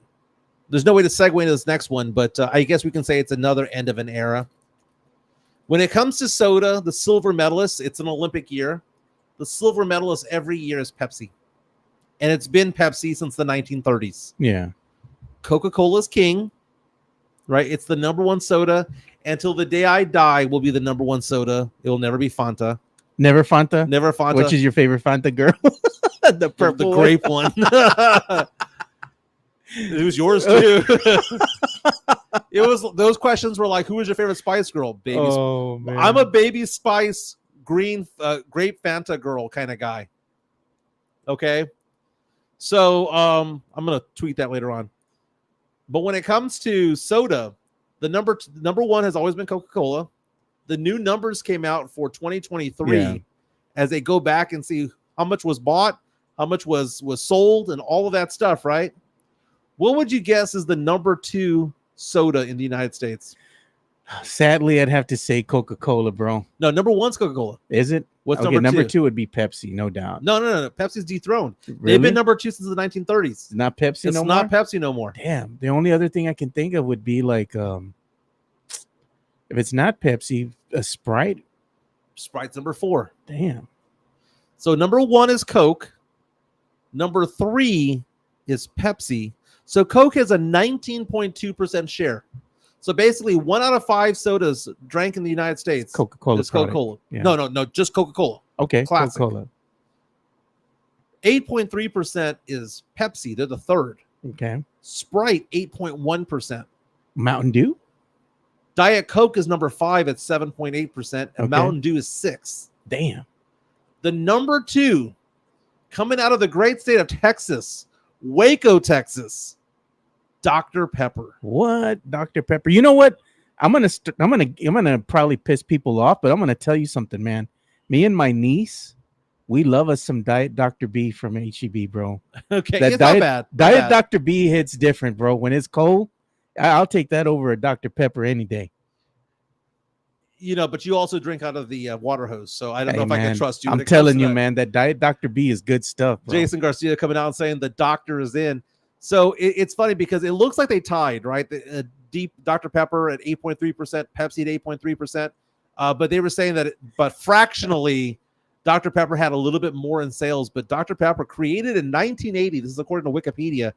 There's no way to segue into this next one, but I guess we can say it's another end of an era. When it comes to soda, the silver medalist, it's an Olympic year. The silver medalist every year is Pepsi. And it's been Pepsi since the 1930s. Yeah. Coca-Cola's king, right? It's the number one soda. Until the day I die will be the number one soda. It will never be Fanta. Never Fanta? Never Fanta. Which is your favorite Fanta girl? The purple the grape one. It was yours too. It was, those questions were like, who was your favorite Spice Girl? Baby. Oh, man. I'm a Baby Spice green grape Fanta girl kind of guy. Okay. So I'm gonna tweet that later on. But when it comes to soda, the number one has always been Coca-Cola. The new numbers came out for 2023, Yeah. as they go back and see how much was bought, how much was sold, and all of that stuff, right? What would you guess is the number 2 soda in the United States? Sadly, I'd have to say Coca-Cola, bro. No, number 1's Coca-Cola. Is it? What's okay, number 2? Number 2 would be Pepsi, no doubt. No. Pepsi's dethroned. Really? They've been number 2 since the 1930s. It's not Pepsi It's no not more? Pepsi no more. Damn. The only other thing I can think of would be like, if it's not Pepsi, a Sprite. Sprite's number 4. Damn. So number 1 is Coke. Number 3 is Pepsi. So Coke has a 19.2% share. So basically, 1 out of 5 sodas drank in the United States Coca-Cola. is Coca-Cola. Yeah. No, just Coca-Cola. Okay, Classic. Coca-Cola. 8.3% is Pepsi. They're the third. Okay. Sprite, 8.1%. Mountain Dew? Diet Coke is number 5 at 7.8%. And Okay. Mountain Dew is 6. Damn. The number 2, coming out of the great state of Texas, Waco, Texas, Dr. Pepper. What? Dr. Pepper. You know what? I'm gonna probably piss people off, but I'm gonna tell you something, man. Me and my niece, we love us some Diet Dr. B from HEB, bro. Okay, That it's Diet, not bad. Not Diet bad. Dr. B hits different, bro. When it's cold, I'll take that over a Dr. Pepper any day. You know, but you also drink out of the water hose, so I don't Hey, know if I man, can trust you. I'm when it comes telling to you, that. man, that Diet Dr. B is good stuff, bro. Jason Garcia coming out and saying the doctor is in. So it's funny because it looks like they tied, right? The deep Dr. Pepper at 8.3%, Pepsi at 8.3%. But they were saying that, but fractionally, Dr. Pepper had a little bit more in sales. But Dr. Pepper, created in 1980, this is according to Wikipedia,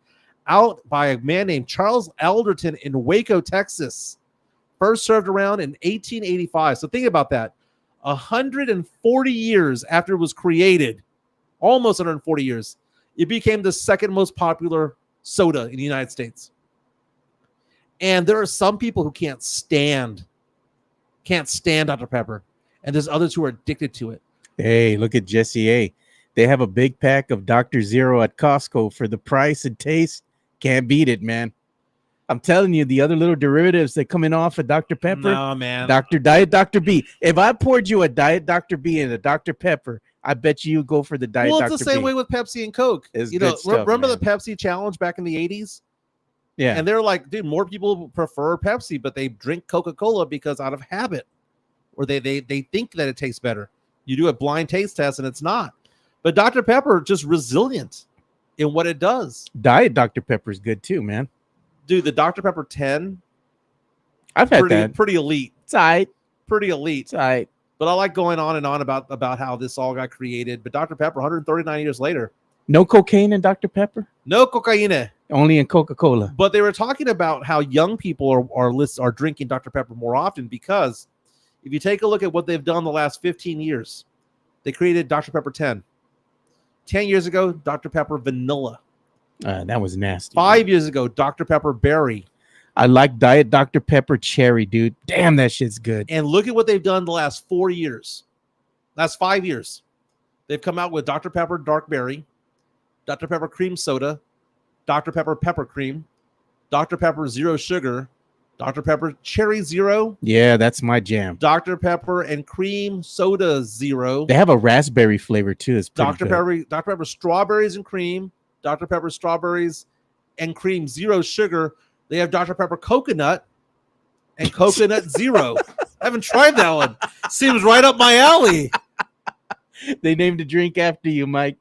out by a man named Charles Alderton in Waco, Texas. First served around in 1885. So think about that. 140 years after it was created, almost 140 years, it became the second most popular soda in the United States. And there are some people who can't stand Dr. Pepper. And there's others who are addicted to it. Hey, look at Jesse A. They have a big pack of Dr. Zero at Costco for the price and taste. Can't beat it, man. I'm telling you, the other little derivatives that coming off of Dr. Pepper, No, man. Diet Dr. B. If I poured you a Diet Dr. B and a Dr. Pepper, I bet you go for the Diet Well, Dr. it's the same B. way with Pepsi and Coke. It's You know, good stuff, remember man. the Pepsi challenge back in the 80s? Yeah. And they're like, dude, more people prefer Pepsi, but they drink Coca-Cola because out of habit, or they think that it tastes better. You do a blind taste test and it's not. But Dr. Pepper, just resilient in what it does. Diet Dr. Pepper is good too, man. Dude, the Dr. Pepper 10, I've had that. pretty elite. It's all right. Pretty elite. It's all right. But I like going on and on about how this all got created. But Dr. Pepper, 139 years later, No cocaine in Dr. Pepper? no cocaine. Only in Coca-Cola. But they were talking about how young people are drinking Dr. Pepper more often because if you take a look at what they've done the last 15 years, they created Dr. Pepper 10. 10 years ago, Dr. Pepper Vanilla. That was nasty. 5 years ago, Dr. Pepper Berry. I like Diet Dr. Pepper Cherry, dude. Damn, that shit's good. And look at what they've done the last 4 years. Last 5 years. They've come out with Dr. Pepper Dark Berry, Dr. Pepper Cream Soda, Dr. Pepper Pepper Cream, Dr. Pepper Zero Sugar, Dr. Pepper Cherry Zero, Yeah, that's my jam. Dr. Pepper and Cream Soda Zero, They have a raspberry flavor too. It's pretty good. Dr. Pepper Strawberries and Cream, Dr. Pepper Strawberries and Cream Zero Sugar. They have Dr. Pepper Coconut and Coconut Zero. I haven't tried that one. Seems right up my alley. They named a drink after you, Mike.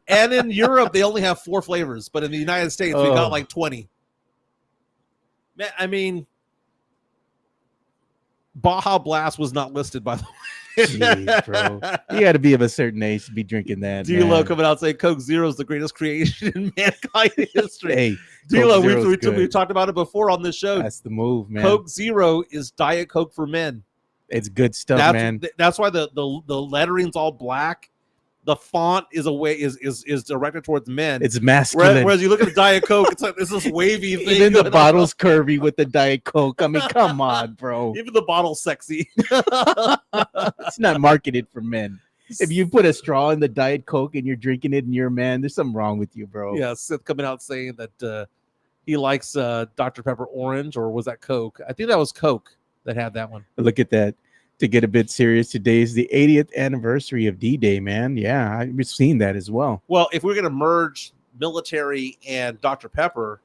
And in Europe, they only have 4 flavors, but in the United States, we got Oh. like 20. Man, I mean, Baja Blast was not listed, by the way. Jeez, bro. You got to be of a certain age to be drinking that. D-Lo man. coming out saying Coke Zero is the greatest creation in mankind history. Hey, D-Lo, Coke Zero's we good. talked about it before on this show. That's the move, man. Coke Zero is Diet Coke for men. It's good stuff, That's, man. that's why the lettering's all black. The font is directed towards men. It's masculine. Whereas you look at the Diet Coke, it's like this is wavy thing. Even the going on. bottle's curvy with the Diet Coke. I mean, come on, bro. Even the bottle's sexy. It's not marketed for men. If you put a straw in the Diet Coke and you're drinking it and you're a man, there's something wrong with you, bro. Yeah, Sith coming out saying that he likes Dr. Pepper Orange, or was that Coke? I think that was Coke that had that one. Look at that. To get a bit serious, today is the 80th anniversary of D-Day, man. Yeah, I've seen that as well. Well, if we're going to merge military and Dr. Pepper,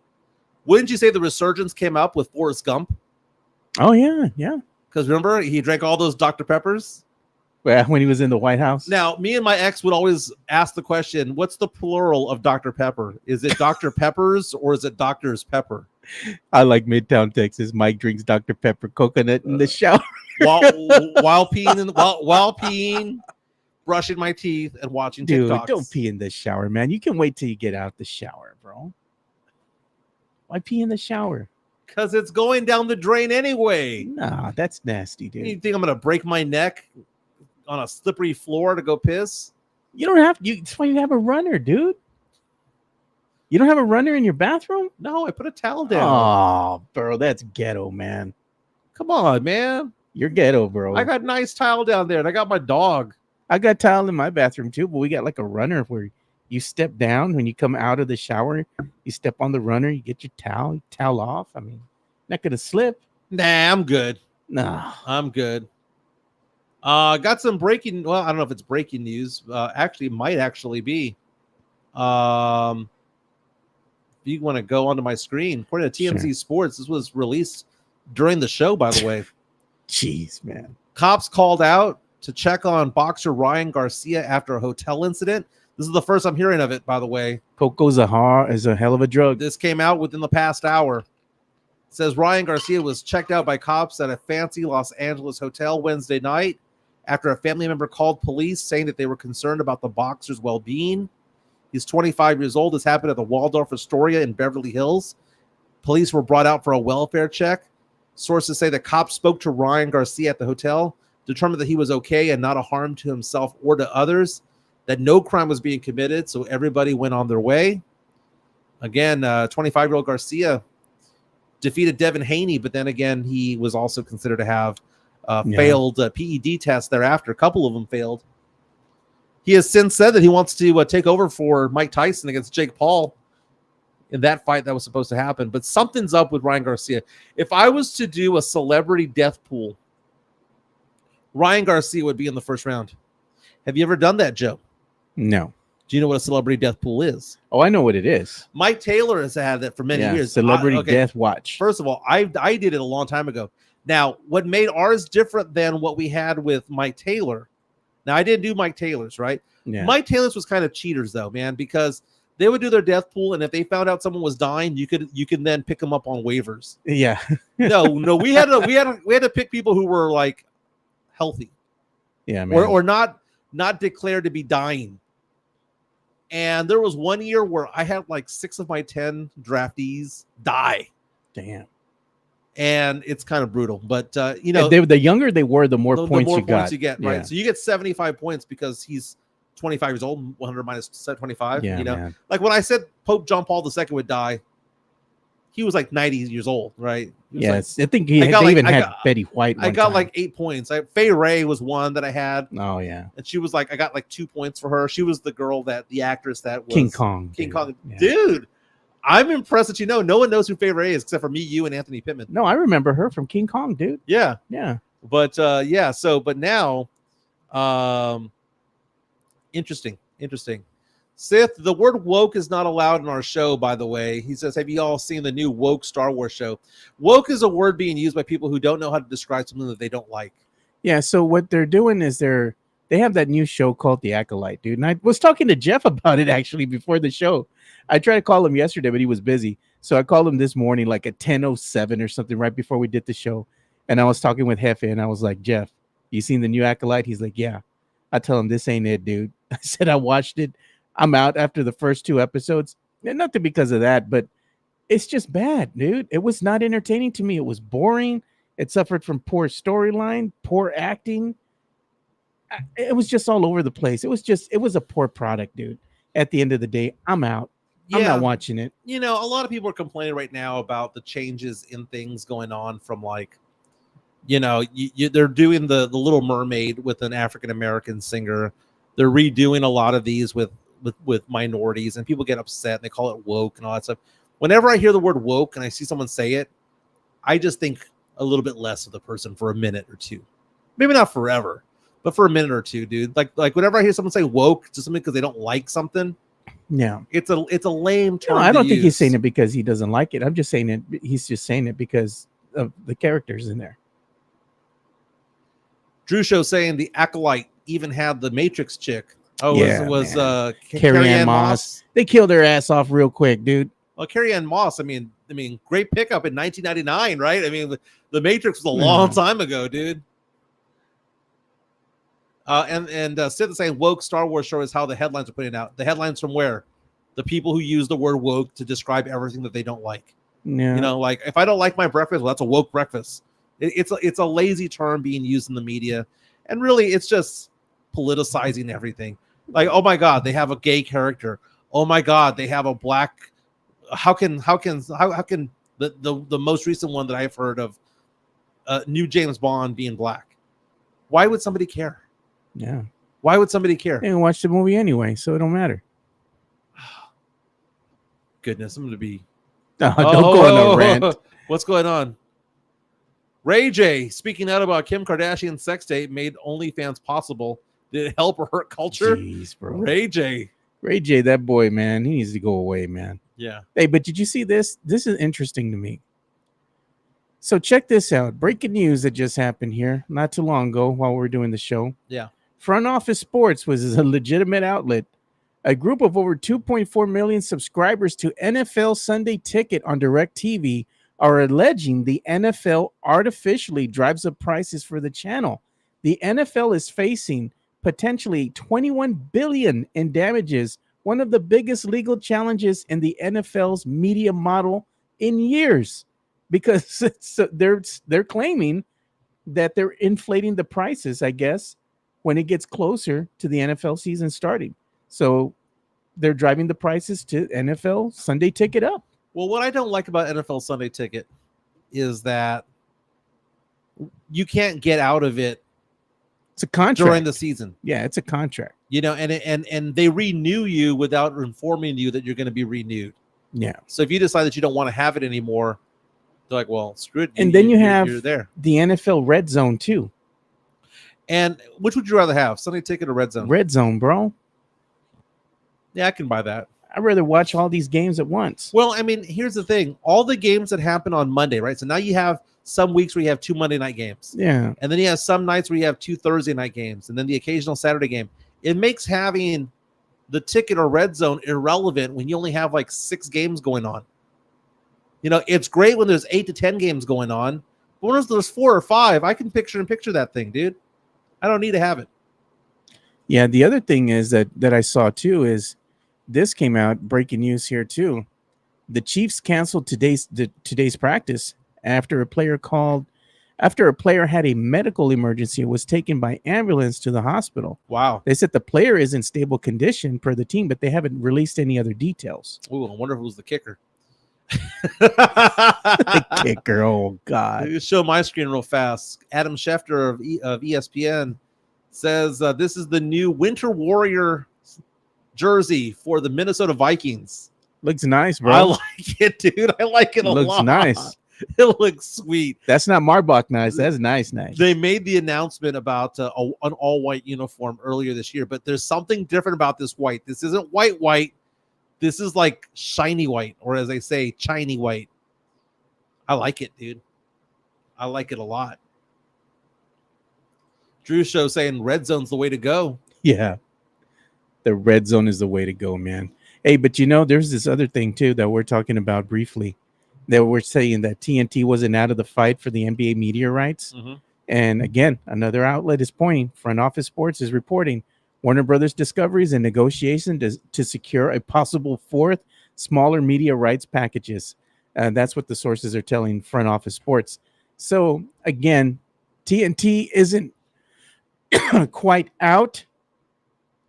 wouldn't you say the resurgence came up with Forrest Gump? Oh, yeah, yeah. Because remember, he drank all those Dr. Peppers? Well, when he was in the White House. Now, me and my ex would always ask the question, what's the plural of Dr. Pepper? Is it Dr. Peppers or is it Doctor's Pepper? I like Midtown, Texas. Mike drinks Dr. Pepper coconut in the shower. while peeing, brushing my teeth, and watching Dude, TikToks. don't pee in the shower, man. You can wait till you get out the shower, bro. Why pee in the shower? Because it's going down the drain anyway. Nah, that's nasty, dude. You think I'm going to break my neck on a slippery floor to go piss? You don't have you. That's why you have a runner, dude. You don't have a runner in your bathroom? No, I put a towel down. Oh, bro, that's ghetto, man. Come on, man. You're ghetto, bro. I got a nice towel down there, and I got my dog. I got towel in my bathroom too, but we got like a runner where you step down when you come out of the shower. You step on the runner, you get your towel off. I mean, not gonna slip. Nah, I'm good. No, I'm good. Got some breaking. Well, I don't know if it's breaking news. Actually, it might actually be. If you want to go onto my screen, according to TMZ Sure. Sports, this was released during the show. By the way, jeez, man. cops called out to check on boxer Ryan Garcia after a hotel incident. This is the first I'm hearing of it. By the way, Coco's is a hell of a drug. this came out within the past hour. It says Ryan Garcia was checked out by cops at a fancy Los Angeles hotel Wednesday night after a family member called police saying that they were concerned about the boxer's well-being. He's 25 years old. This happened at the Waldorf Astoria in Beverly Hills. Police were brought out for a welfare check. Sources say that cops spoke to Ryan Garcia at the hotel, determined that he was okay and not a harm to himself or to others, that no crime was being committed, so everybody went on their way. Again, 25-year-old Garcia defeated Devin Haney, but then again, he was also considered to have failed PED tests thereafter. A couple of them failed. He has since said that he wants to take over for Mike Tyson against Jake Paul in that fight that was supposed to happen. But something's up with Ryan Garcia. If I was to do a celebrity death pool, Ryan Garcia would be in the first round. Have you ever done that, Joe? No. Do you know what a celebrity death pool is? Oh, I know what it is. Mike Taylor has had that for many years. Celebrity Death Watch. First of all, I did it a long time ago. Now, what made ours different than what we had with Mike Taylor? Now, I didn't do Mike Taylor's, right? Yeah. Mike Taylor's was kind of cheaters, though, man, because they would do their death pool, and if they found out someone was dying, you can then pick them up on waivers. Yeah. No, we had to pick people who were like healthy, Yeah, man. or not declared to be dying. And there was one year where I had like 6 of my 10 draftees die. Damn. And it's kind of brutal, but the younger they were, the more points you got. You get, right? Yeah. So you get 75 points because he's 25 years old, 100 minus 25. Yeah, you know, man. like when I said Pope John Paul II would die, he was like 90 years old, right? He was Yes, like, I think I got they like- even I had got- Betty White. I one got time. like 8 points. Faye Ray was one that I had, Oh yeah, and she was like, I got like 2 points for her. She was the girl the actress that was King Kong. King dude. Kong. Yeah. Dude, I'm impressed that no one knows who Faye Ray is except for me, you, and Anthony Pittman. No, I remember her from King Kong, dude. Yeah. Yeah. But but now interesting. Sith, the word woke is not allowed in our show, by the way. He says, have you all seen the new woke Star Wars show? Woke is a word being used by people who don't know how to describe something that they don't like. Yeah. So what they're doing is they have that new show called The Acolyte, dude. And I was talking to Jeff about it actually before the show. I tried to call him yesterday, but he was busy. So I called him this morning, like at 10:07 or something, right before we did the show. And I was talking with Hefe, and I was like, Jeff, you seen the new Acolyte? He's like, yeah. I tell him, this ain't it, dude. I said, I watched it. I'm out after the first 2 episodes. And nothing because of that, but it's just bad, dude. It was not entertaining to me. It was boring. It suffered from poor storyline, poor acting. It was just all over the place. It was a poor product, dude. At the end of the day, I'm out. I'm not watching it. You know, a lot of people are complaining right now about the changes in things going on from like, they're doing the Little Mermaid with an African-American singer. They're redoing a lot of these with minorities, and people get upset and they call it woke and all that stuff. Whenever I hear the word woke and I see someone say it, I just think a little bit less of the person for a minute or two. Maybe not forever, but for a minute or two, dude. Like whenever I hear someone say woke to something because they don't like something, Yeah. it's a lame term. No, I don't think he's use. saying it because he doesn't like it. I'm just saying it. He's just saying it because of the characters in there. Drew Show saying the Acolyte even had the Matrix chick. Oh, Yeah, it was Carrie Ann Moss. They killed her ass off real quick, dude. Well, Carrie Ann Moss, I mean, great pickup in 1999, right? I mean, the Matrix was a long time ago, dude. And Sid is saying woke Star Wars show is how the headlines are putting out. The headlines from where? The people who use the word woke to describe everything that they don't like. Yeah. You know, like if I don't like my breakfast, well, that's a woke breakfast. It's a lazy term being used in the media, and really, it's just politicizing everything. Like, oh my God, they have a gay character. Oh my God, they have a black. How can the most recent one that I've heard of, new James Bond being black? Why would somebody care? Yeah. Why would somebody care? They didn't watch the movie anyway, so it don't matter. Goodness, I'm gonna be. Don't go on a rant. What's going on? Ray J speaking out about Kim Kardashian's sex tape made OnlyFans possible. Did it help or hurt culture? Jeez, bro. Ray J, that boy, man, he needs to go away, man. Yeah. Hey, but did you see this? This is interesting to me. So check this out. Breaking news that just happened here not too long ago while we were doing the show. Yeah. Front Office Sports was a legitimate outlet. A group of over 2.4 million subscribers to NFL Sunday Ticket on DirecTV are alleging the NFL artificially drives up prices for the channel. The NFL is facing potentially $21 billion in damages, one of the biggest legal challenges in the NFL's media model in years, because they're claiming that they're inflating the prices, I guess, when it gets closer to the NFL season starting. So they're driving the prices to NFL Sunday Ticket up. Well, what I don't like about NFL Sunday Ticket is that you can't get out of it. It's a contract during the season. Yeah, it's a contract. You know, and they renew you without informing you that you're going to be renewed. Yeah. So if you decide that you don't want to have it anymore, they're like, well, screw it. And then you're there. The NFL Red Zone too. And which would you rather have, Sunday Ticket or Red Zone? Red Zone, bro. Yeah, I can buy that. I'd rather watch all these games at once. Well, I mean, here's the thing. All the games that happen on Monday, right? So now you have some weeks where you have 2 Monday night games. Yeah. And then you have some nights where you have 2 Thursday night games and then the occasional Saturday game. It makes having the ticket or Red Zone irrelevant when you only have like 6 games going on. You know, it's great when there's 8 to 10 games going on. But when there's 4 or 5, I can picture that thing, dude. I don't need to have it. Yeah, the other thing is that I saw too is this came out, breaking news here too. The Chiefs canceled today's practice after a player had a medical emergency and was taken by ambulance to the hospital. Wow. They said the player is in stable condition per the team, but they haven't released any other details. Ooh, I wonder who's the kicker. The kicker, oh God. Let me show my screen real fast. Adam Schefter of ESPN says this is the new Winter Warrior jersey for the Minnesota Vikings. Looks nice, bro. I like it, dude. I like it a lot. Looks nice. It looks sweet. That's not Marbach nice. That's nice. They made the announcement about an all-white uniform earlier this year, but there's something different about this white. This isn't white. This is like shiny white, or as they say, shiny white. I like it, dude. I like it a lot. Drew Show saying Red Zone's the way to go. Yeah. The Red Zone is the way to go, man. Hey, but you know, there's this other thing too that we're talking about briefly, that we're saying that TNT wasn't out of the fight for the NBA media rights. Mm-hmm. And again, another outlet is pointing. Front Office Sports is reporting Warner Brothers Discovery is in negotiation to secure a possible 4th smaller media rights packages. That's what the sources are telling Front Office Sports. So again, TNT isn't quite out,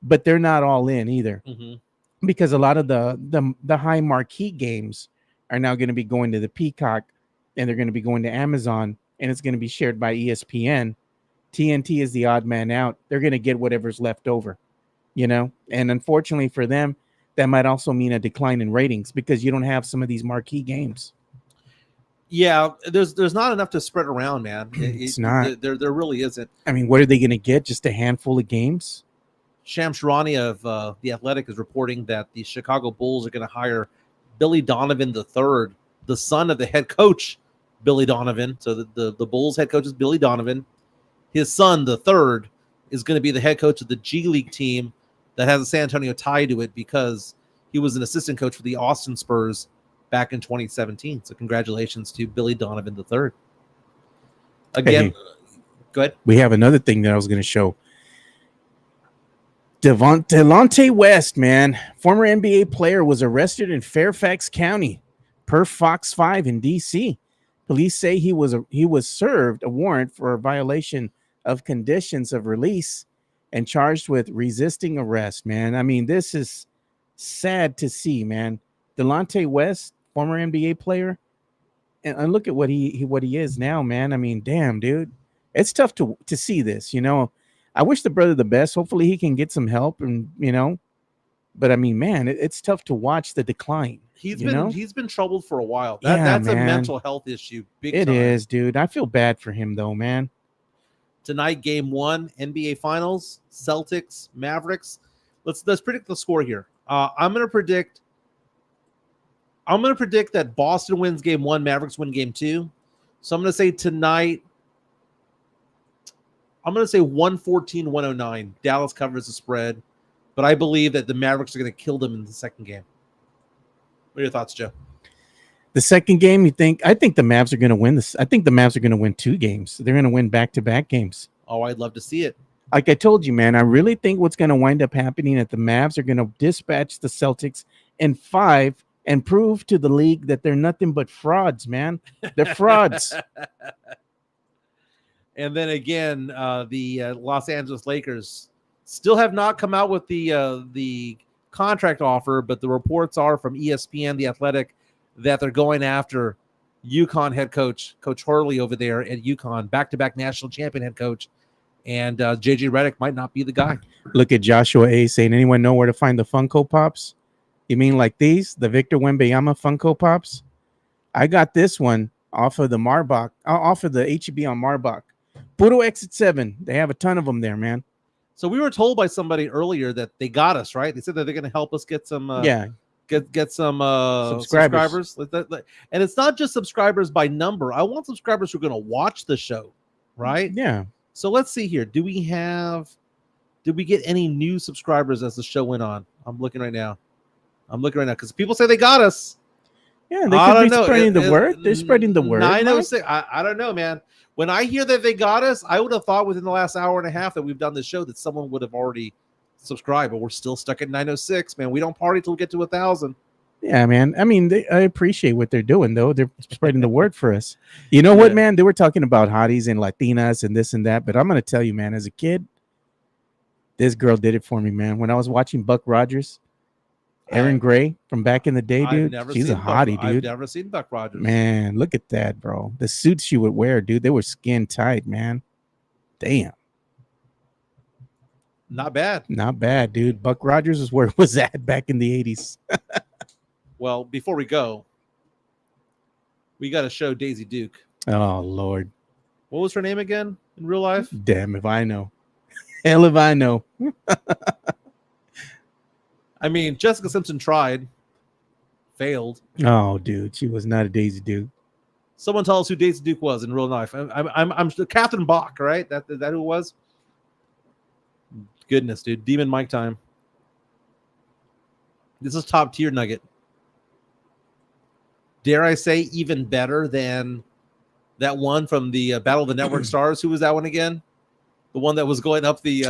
but they're not all in either, because a lot of the high marquee games are now going to be going to the Peacock, and they're going to be going to Amazon, and it's going to be shared by ESPN. TNT is the odd man out. They're going to get whatever's left over, you know? And unfortunately for them, that might also mean a decline in ratings because you don't have some of these marquee games. Yeah, there's not enough to spread around, man. It's not. There really isn't. I mean, what are they going to get? Just a handful of games? Shams Charania of The Athletic is reporting that the Chicago Bulls are going to hire Billy Donovan III, the son of the head coach, Billy Donovan. So the Bulls head coach is Billy Donovan. His son, the third, is going to be the head coach of the G League team that has a San Antonio tie to it because he was an assistant coach for the Austin Spurs back in 2017. So congratulations to Billy Donovan III. Again, go ahead. We have another thing that I was going to show. Delonte West, man, former NBA player, was arrested in Fairfax County, per Fox 5 in D.C. Police say he was served a warrant for a violation of conditions of release and charged with resisting arrest. Man, I mean, this is sad to see, man. Delonte West, former NBA player, and look at what he is now, man. I mean, damn, dude, it's tough to see this, you know. I wish the brother the best. Hopefully he can get some help, and you know, but I mean, man, it's tough to watch the decline. He's been troubled for a while. That's a mental health issue. Big time. Is, dude. I feel bad for him though, man. Tonight, game 1, NBA Finals, Celtics, Mavericks. Let's predict the score here. I'm gonna predict that Boston wins game 1, Mavericks win game 2. So I'm gonna say tonight. I'm going to say 114-109. Dallas covers the spread, but I believe that the Mavericks are going to kill them in the second game. What are your thoughts, Joe? The second game, I think the Mavs are going to win this. I think the Mavs are going to win 2 games. They're going to win back-to-back games. Oh, I'd love to see it. Like I told you, man, I really think what's going to wind up happening is the Mavs are going to dispatch the Celtics in 5 and prove to the league that they're nothing but frauds, man. They're frauds. And then again, the Los Angeles Lakers still have not come out with the contract offer, but the reports are from ESPN, The Athletic, that they're going after UConn head coach, Coach Hurley over there at UConn, back-to-back national champion head coach, and JJ Redick might not be the guy. Look at Joshua A. saying, anyone know where to find the Funko Pops? You mean like these, the Victor Wembanyama Funko Pops? I got this one off of the Marbach, off of the HEB on Marbach. Puro Exit 7. They have a ton of them there, man. So we were told by somebody earlier that they got us, right? They said that they're going to help us get some get some subscribers. And it's not just subscribers by number. I want subscribers who are going to watch the show, right? Yeah. So let's see here. Did we get any new subscribers as the show went on? I'm looking right now because people say they got us. Yeah, they could be spreading the word. They're spreading the word. 906. I don't know, man. When I hear that they got us, I would have thought within the last hour and a half that we've done this show that someone would have already subscribed, but we're still stuck at 906, man. We don't party till we get to 1,000. Yeah, man. I mean, I appreciate what they're doing, though. They're spreading the word for us. You know what, man? They were talking about hotties and Latinas and this and that, but I'm going to tell you, man, as a kid, this girl did it for me, man. When I was watching Buck Rogers, Aaron Gray from back in the day, dude. She's a hottie, dude. I've never seen Buck Rogers. Man, look at that, bro. The suits she would wear, dude, they were skin tight, man. Damn. Not bad. Not bad, dude. Buck Rogers is where it was at back in the 80s. Well, before we go, we got to show Daisy Duke. Oh, Lord. What was her name again in real life? Damn if I know. Hell if I know. I mean, Jessica Simpson tried, failed. Oh, dude, she was not a Daisy Duke. Someone tell us who Daisy Duke was in real life. I'm Catherine Bach, right? That who it was? Goodness, dude, Demon Mike time. This is top tier nugget. Dare I say, even better than that one from the Battle of the Network Stars. Who was that one again? The one that was going up the.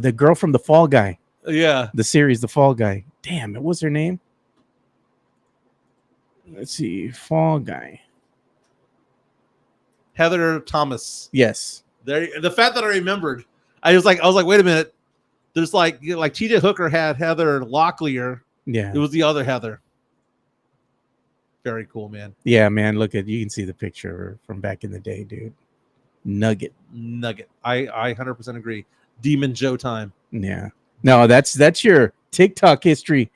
The girl from the Fall Guy. Yeah. The series, The Fall Guy. Damn, what was her name? Let's see. Fall Guy. Heather Thomas. Yes. There. The fact that I remembered, I was like, wait a minute. There's like TJ Hooker had Heather Locklear. Yeah. It was the other Heather. Very cool, man. Yeah, man. Look at, you can see the picture from back in the day, dude. Nugget. I 100% agree. Demon Joe time. Yeah. No, that's your TikTok history.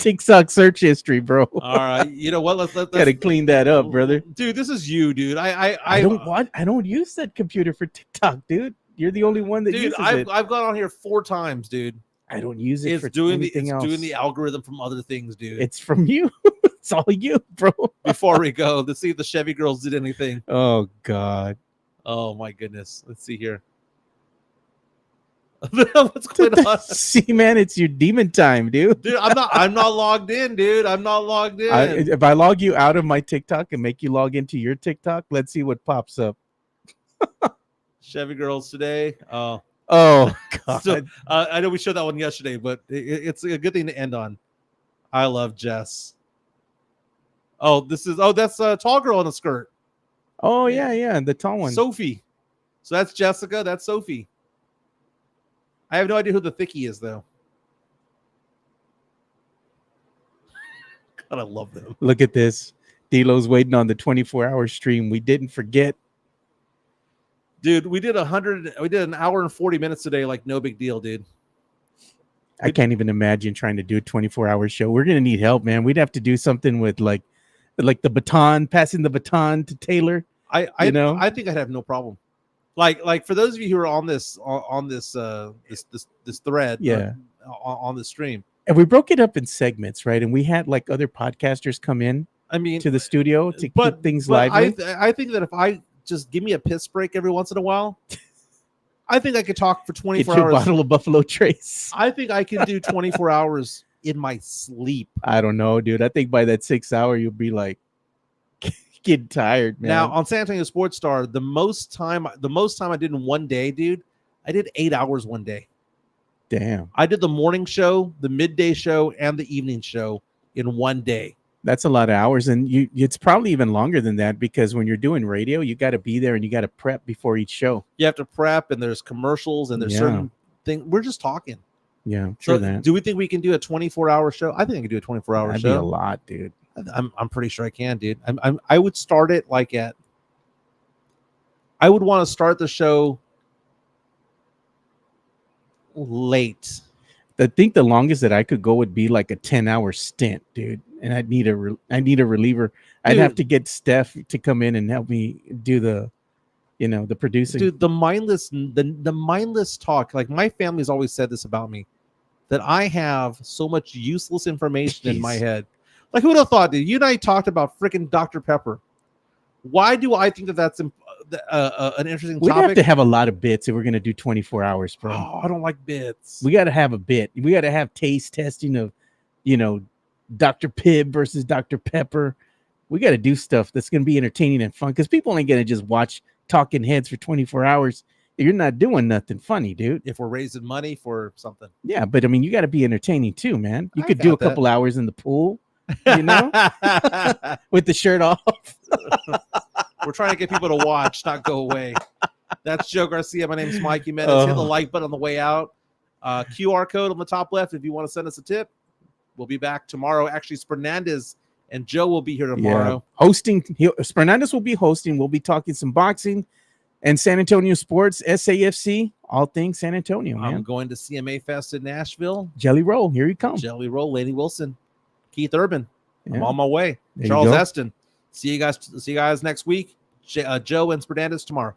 TikTok search history, bro. All right, you know what? Let's Gotta clean that up, brother. Dude, this is you, dude. I don't use that computer for TikTok, dude. You're the only one that dude. uses I've it. I've gone on here 4 times, dude. I don't use it It's for doing anything else. doing the algorithm from other things, dude. It's from you. It's all you, bro. Before we go, let's see if the Chevy girls did anything. Oh God. Oh my goodness. Let's see here. What's going on? See, man, it's your demon time, dude. Dude, I'm not logged in, dude. I'm not logged in. If I log you out of my TikTok and make you log into your TikTok, let's see what pops up. Chevy girls today. Oh God. So, I know we showed that one yesterday, but it's a good thing to end on. I love Jess. That's a tall girl in a skirt. Oh yeah, the tall one. Sophie. So that's Jessica. That's Sophie. I have no idea who the thickie is, though. God, I love them. Look at this. D'Lo's waiting on the 24-hour stream. We didn't forget. Dude, we did an hour and 40 minutes today, like no big deal, dude. I can't even imagine trying to do a 24-hour show. We're gonna need help, man. We'd have to do something with like the baton, passing the baton to Taylor. I think I'd have no problem. Like for those of you who are on this thread, Yeah, on the stream, and we broke it up in segments, right? And we had like other podcasters come in. I mean, to the studio to keep things but lively. I think that if I just give me a piss break every once in a while, I think I could talk for 24 Get your hours. bottle of Buffalo Trace. I think I can do 24 hours in my sleep. I don't know, dude. I think by that 6 hour, you'll be like getting tired, man. Now on San Antonio Sports Star, the most time I did in one day, dude, I did 8 hours one day. Damn, I did the morning show, the midday show, and the evening show in one day. that's a lot of hours, and it's probably even longer than that because when you're doing radio, you got to be there and you got to prep before each show. You have to prep, and there's commercials, and there's certain things. We're just talking. Yeah, So true that. do we think we can do a 24-hour show? I think I can do a 24-hour That'd show. be a lot, dude. I'm pretty sure I can, dude. I would start it I would want to start the show late. I think the longest that I could go would be like a 10-hour stint, dude. And I need a reliever. I'd have to get Steph to come in and help me do the producing. Dude, the mindless talk. Like my family's always said this about me, that I have so much useless information in my head. Like who would have thought, dude? You and I talked about freaking Dr. Pepper. Why do I think that that's an interesting We topic? have to have a lot of bits if we're gonna do 24 hours, bro. Oh, I don't like bits. We got to have a bit. We got to have taste testing of, Dr. Pibb versus Dr. Pepper. We got to do stuff that's going to be entertaining and fun because people ain't going to just watch talking heads for 24 hours. You're not doing nothing funny, dude. If we're raising money for something. Yeah, but I mean, you got to be entertaining too, man. You I could do a got that. couple hours in the pool, with the shirt off. We're trying to get people to watch, not go away. That's Joe Garcia. My name is Mike Jimenez. Hit the like button on the way out. QR code on the top left if you want to send us a tip. We'll be back tomorrow. Actually, Fernandez and Joe will be here tomorrow. Yeah. Hosting. Fernandez will be hosting. We'll be talking some boxing and San Antonio sports, SAFC, all things San Antonio, man. I'm going to CMA Fest in Nashville. Jelly Roll, here he comes. Jelly Roll, Laney Wilson, Keith Urban. Yeah. I'm on my way. There you Charles go. Eston. See you guys next week. Joe and Fernandez tomorrow.